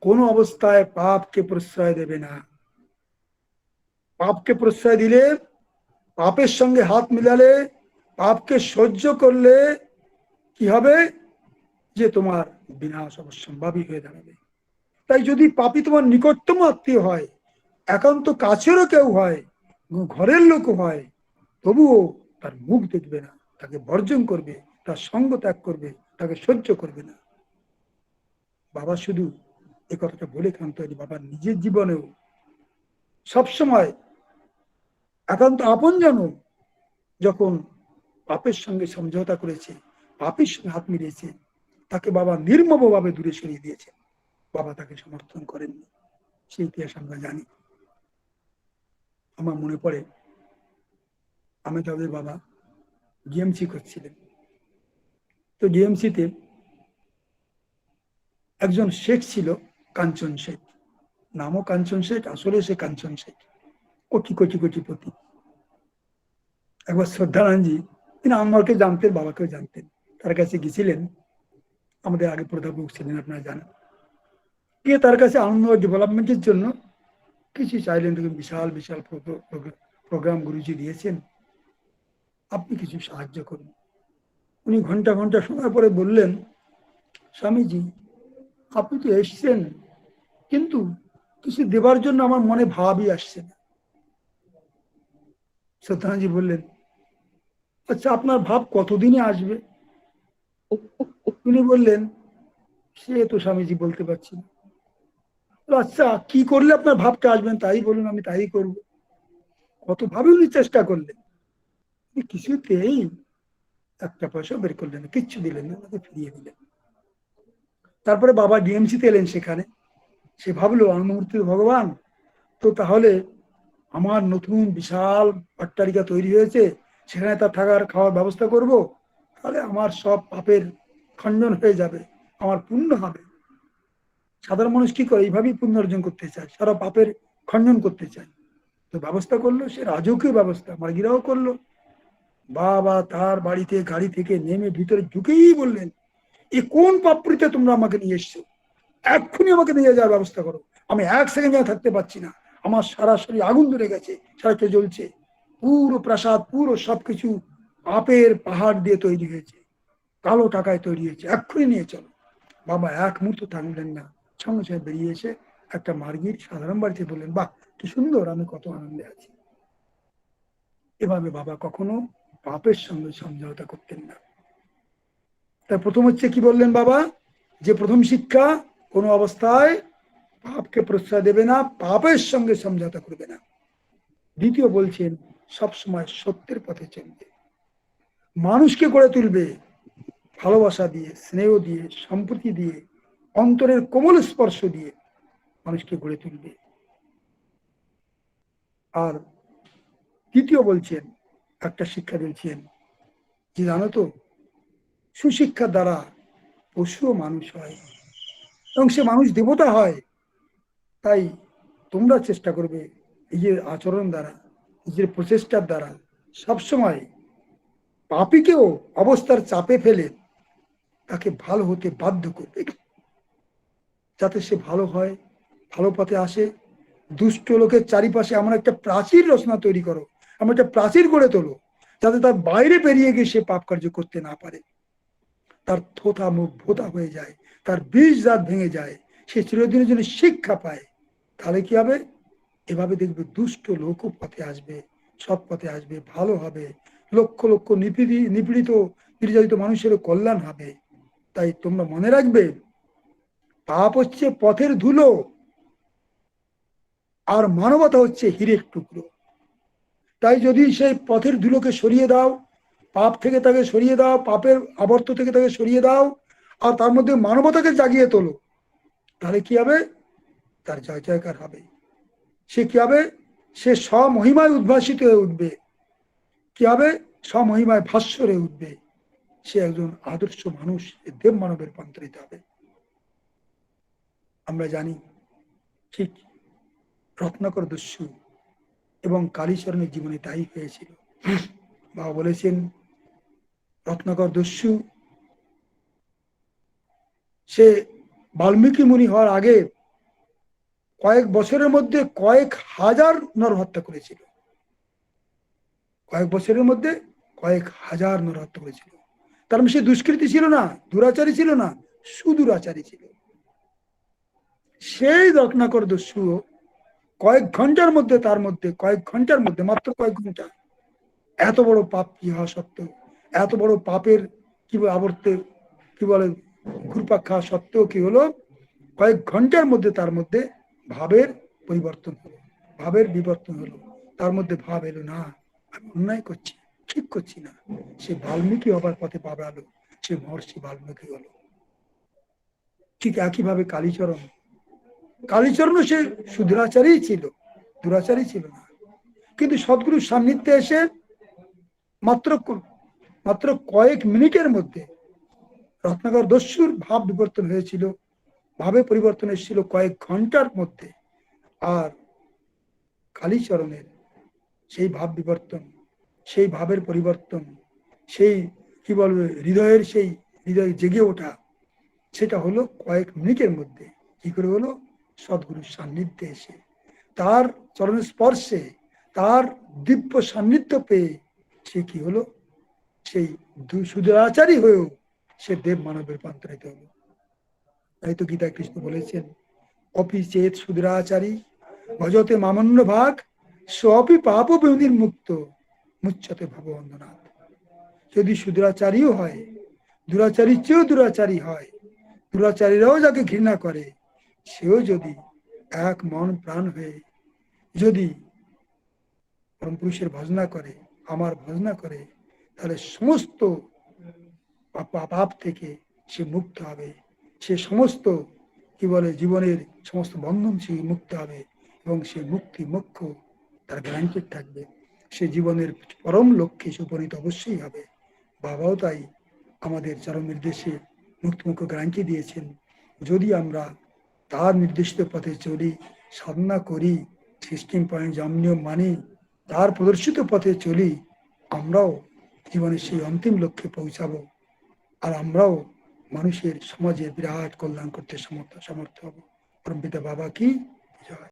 কোন অবস্থায় পাপকে প্রশ্রয় দেবে না। পাপকে প্রশ্রয় দিলে, পাপের সঙ্গে হাত মিলালে, পাপকে সহ্য করলে কি হবে, যে তোমার বিনাশ অবশ্যম্ভাবী হয়ে দাঁড়াবে। তাই যদি পাপী তোমার নিকটতম আত্মীয় হয়, একান্ত কাছেরও কেউ হয়, ঘরের লোক হয়, তবুও তার মুখ দেখবে না, তাকে বর্জন করবে, তার সঙ্গ ত্যাগ করবে, তাকে সহ্য করবে না। বাবা শুধু এ কথাটা বলে ক্ষান্ত হয়নি, বাবা নিজের জীবনেও সবসময় একান্ত আপনজন যখন পাপের সঙ্গে সমঝোতা করেছে, পাপের সঙ্গে হাত মিলিয়েছে, তাকে বাবা নির্মমভাবে দূরে সরিয়ে দিয়েছে, বাবা তাকে সমর্থন করেননি। সেই ইতিহাস আমরা জানি। আমার মনে পড়ে, আমি তাদের বাবা ডিএমসি করছিলেন, তো ডিএমসিতে একজন শেখ ছিল, কাঞ্চন শেখ, নামও কাঞ্চন শেখ, আসলে সে কাঞ্চন শেখ, কোটি কোটি কোটিপতি। একবার শ্রদ্ধানন্দজি, তিনি আমাকে জানতেন, বাবাকেও জানতেন, তার কাছে গেছিলেন, আমাদের আগে প্রধাবক ছিলেন আপনারা জানেন, গিয়ে তার কাছে আনন্দ ডেভেলপমেন্টের জন্য কিছু চাইলেন। বিশাল বিশাল প্রোগ্রাম গুরুজি দিয়েছেন, আপনি কিছু সাহায্য করুন। উনি ঘন্টা ঘন্টা শোনার পরে বললেন, স্বামীজি আপনি তো এসছেন, কিন্তু কিছু দেবার জন্য আমার মনে ভাবই আসছে না। সত্যনারায়ণজি বললেন, আচ্ছা আপনার ভাব কতদিনে আসবে? তিনি বললেন, সে তো স্বামীজি বলতে পারছি না। আচ্ছা কি করলে আপনার ভাবটা আসবেন তাই বলুন, আমি তাই করব। কতভাবে উনি চেষ্টা করলেন, কিছুতেই একটা পয়সা বের করলেন না, কিচ্ছু দিলেন না, আমাকে ফিরিয়ে দিলেন। তারপরে বাবা ডিএমসিতে এলেন, সেখানে সে ভাবলো অনুমূর্তি ভগবান, তো তাহলে আমার নতুন বিশাল অট্টালিকা তৈরি হয়েছে, সেখানে তার থাকার খাওয়ার ব্যবস্থা করব, তাহলে আমার সব পাপের খণ্ডন হয়ে যাবে, আমার পুণ্য হবে। সাধারণ মানুষ কি করে, এইভাবেই পুণ্য অর্জন করতে চায়, সারা পাপের খণ্ডন করতে চায়। তো ব্যবস্থা করলো, সে রাজকীয় ব্যবস্থা মার্গিরাও করলো। বাবা তার বাড়িতে গাড়ি থেকে নেমে ভিতরে ঢুকেই বললেন, এ কোন পাপড়িতে তোমরা আমাকে নিয়ে এসছো, এক্ষুনি আমাকে নিয়ে যাওয়ার ব্যবস্থা করো, আমি এক সেকেন্ড থাকতে পারছি না, আমার সারা শরীর আগুন ধরে গেছে, সারাটা জ্বলছে, পুরো প্রাসাদ পুরো সবকিছু পাপের পাহাড় দিয়ে তৈরি হয়েছে, কালো টাকায় তৈরি হয়েছে, এক্ষুনি নিয়ে চলো। বাবা এক মুহূর্ত থাকলেন না, সঙ্গে সঙ্গে বেরিয়ে এসে একটা মার্গির সাধারণ বাড়িতে বললেন, বাহ কি সুন্দর, আমি কত আনন্দে আছি। এভাবে বাবা কখনো পাপের সঙ্গে সমঝোতা করতেন না। তার প্রথম হচ্ছে কি বললেন বাবা, যে প্রথম শিক্ষা, কোনো অবস্থায় পাপকে প্রশ্রয় দেবে না, পাপের সঙ্গে সমঝোতা করবে না। দ্বিতীয় বলছেন, সবসময় সত্যের পথে চলবে, মানুষকে গড়ে তুলবে ভালোবাসা দিয়ে, স্নেহ দিয়ে, সম্প্রীতি দিয়ে, অন্তরের কোমল স্পর্শ দিয়ে মানুষকে গড়ে তুলবে। আর তৃতীয় বলছেন, একটা শিক্ষা দিয়েছেন যে জানো তো, সুশিক্ষার দ্বারা পশুও মানুষ হয় এবং সে মানুষ দেবতা হয়। তাই তোমরা চেষ্টা করবে নিজের আচরণ দ্বারা, নিজের প্রচেষ্টার দ্বারা সবসময় পাপীকেও অবস্থার চাপে ফেলে তাকে ভালো হতে বাধ্য করবে, যাতে সে ভালো হয়, ভালো পথে আসে। দুষ্ট লোকের চারিপাশে এমন একটা প্রাচীর রচনা তৈরি করো, এমন একটা প্রাচীর গড়ে তোলো, যাতে তার বাইরে বেরিয়ে গিয়ে সে পাপ কার্য করতে না পারে, তার থোথা মুখ ভোতা হয়ে যায়, তার বীজ জাত ভেঙে যায়, সে চিরদিনের জন্য শিক্ষা পায়। তাহলে কি হবে, এভাবে দেখবে দুষ্ট লোকও পথে আসবে, সৎ পথে আসবে, ভালো হবে, লক্ষ লক্ষ নিপীড়িত নির্যাতিত মানুষেরও কল্যাণ হবে। তাই তোমরা মনে রাখবে, পাপ হচ্ছে পথের ধুলো, আর মানবতা হচ্ছে হীরের টুকরো। তাই যদি সেই পথের ধুলোকে সরিয়ে দাও, পাপ থেকে তাকে সরিয়ে দাও, পাপের আবর্ত থেকে তাকে সরিয়ে দাও, আর তার মধ্যে মানবতাকে জাগিয়ে তোলো, তাহলে কি হবে, তার জয় জয়কার হবে। সে কি হবে, সে স্বমহিমায় উদ্ভাসিত হয়ে উঠবে। কি হবে, স্বমহিমায় ভাস্বর হয়ে উঠবে, সে একজন আদর্শ মানুষ, দেব মানবের রূপান্তরিত হবে। আমরা জানি ঠিক রত্নাকর দস্যু এবং কালীচরণের জীবনে তাই হয়েছিল। বাবা বলেছেন, রত্নাকর দস্যু সে বাল্মীকি মুনি হওয়ার আগে কয়েক বছরের মধ্যে কয়েক হাজার নর হত্যা করেছিল, কয়েক বছরের মধ্যে কয়েক হাজার নর হত্যা করেছিল। তার মানে সে দুষ্কৃতী ছিল না, দুরাচারী ছিল না, সুদূরাচারী ছিল। সেই রত্নাকর দস্যু কয়েক ঘন্টার মধ্যে, তার মধ্যে কয়েক ঘন্টার মধ্যে, মাত্র কয়েক ঘন্টা, এত বড় পাপ কি হওয়া সত্ত্বেও, এত বড় পাপের কি আবর্তে কি বলে ঘুরপাক খাওয়া সত্ত্বেও কি হলো, কয়েক ঘন্টার মধ্যে তার মধ্যে ভাবের পরিবর্তন হলো, ভাবের বিবর্তন হলো, তার মধ্যে ভাব এলো, না আমি অন্যায় করছি, ঠিক করছি না। সে বাল্মীকি হবার পথে বাড়ালো, সে মহর্ষি বাল্মীকি হলো। ঠিক একইভাবে কালীচরণ, কালীচরণও সে সুদূরাচারী ছিল, দুরাচারী ছিল না, কিন্তু সদ্গুরুর সান্নিধ্যে এসে মাত্র মাত্র কয়েক মিনিটের মধ্যে রত্নাকর দস্যুর ভাব বিবর্তন হয়েছিল, ভাবে পরিবর্তন এসেছিল কয়েক ঘন্টার মধ্যে। আর কালীচরণের সেই ভাব বিবর্তন, সেই ভাবের পরিবর্তন, সেই কি বলবে হৃদয়ের সেই হৃদয় জেগে ওঠা, সেটা হলো কয়েক মিনিটের মধ্যে। কি করে হলো, সদ্গুরুর সান্নিধ্যে এসে, তার চরণের স্পর্শে, তার দিব্য সান্নিধ্য পেয়ে সে কি হলো, সেই সুদূরাচারী হয়েও সে দেব মানবের রূপান্তরিত হলো। তাই তো গীতা কৃষ্ণ বলেছেন, অপি চেত সুদূরাচারী ভজতে মামন্য ভাগ, সপি পাপ বিনির্মুক্ত মুচ্যতে ভববন্ধনাথ। যদি সুদূরাচারীও হয়, দুরাচারীর চেয়েও দুরাচারী হয়, দুরাচারীরাও যাকে ঘৃণা করে, সেও যদি এক মন প্রাণ হয়ে যদি পরম পুরুষের ভজনা করে, আমার ভজনা করে, তাহলে সমস্ত পাপ থেকে সে মুক্ত হবে। সে সমস্ত কি বলে জীবনের সমস্ত বন্ধন সে মুক্ত হবে এবং সে মুক্তি মোক্ষ তার গ্যারান্টেড থাকবে। সে জীবনের পরম লক্ষ্যে সে উপনীত অবশ্যই হবে। বাবাও তাই আমাদের চরম নির্দেশে মুক্তিমুক্ষ গ্যারান্টি দিয়েছেন। যদি আমরা তার নির্দিষ্ট পথে চলি, সাধনা করি, 16 পয়েন্ট জাম নিয়ম মানি, তার প্রদর্শিত পথে চলি, আমরাও জীবনের সেই অন্তিম লক্ষ্যে পৌঁছাবো। আর আমরাও মানুষের সমাজে বিরাট কল্যাণ করতে সমর্থ হব। পরমপিতা বাবা কি জয়।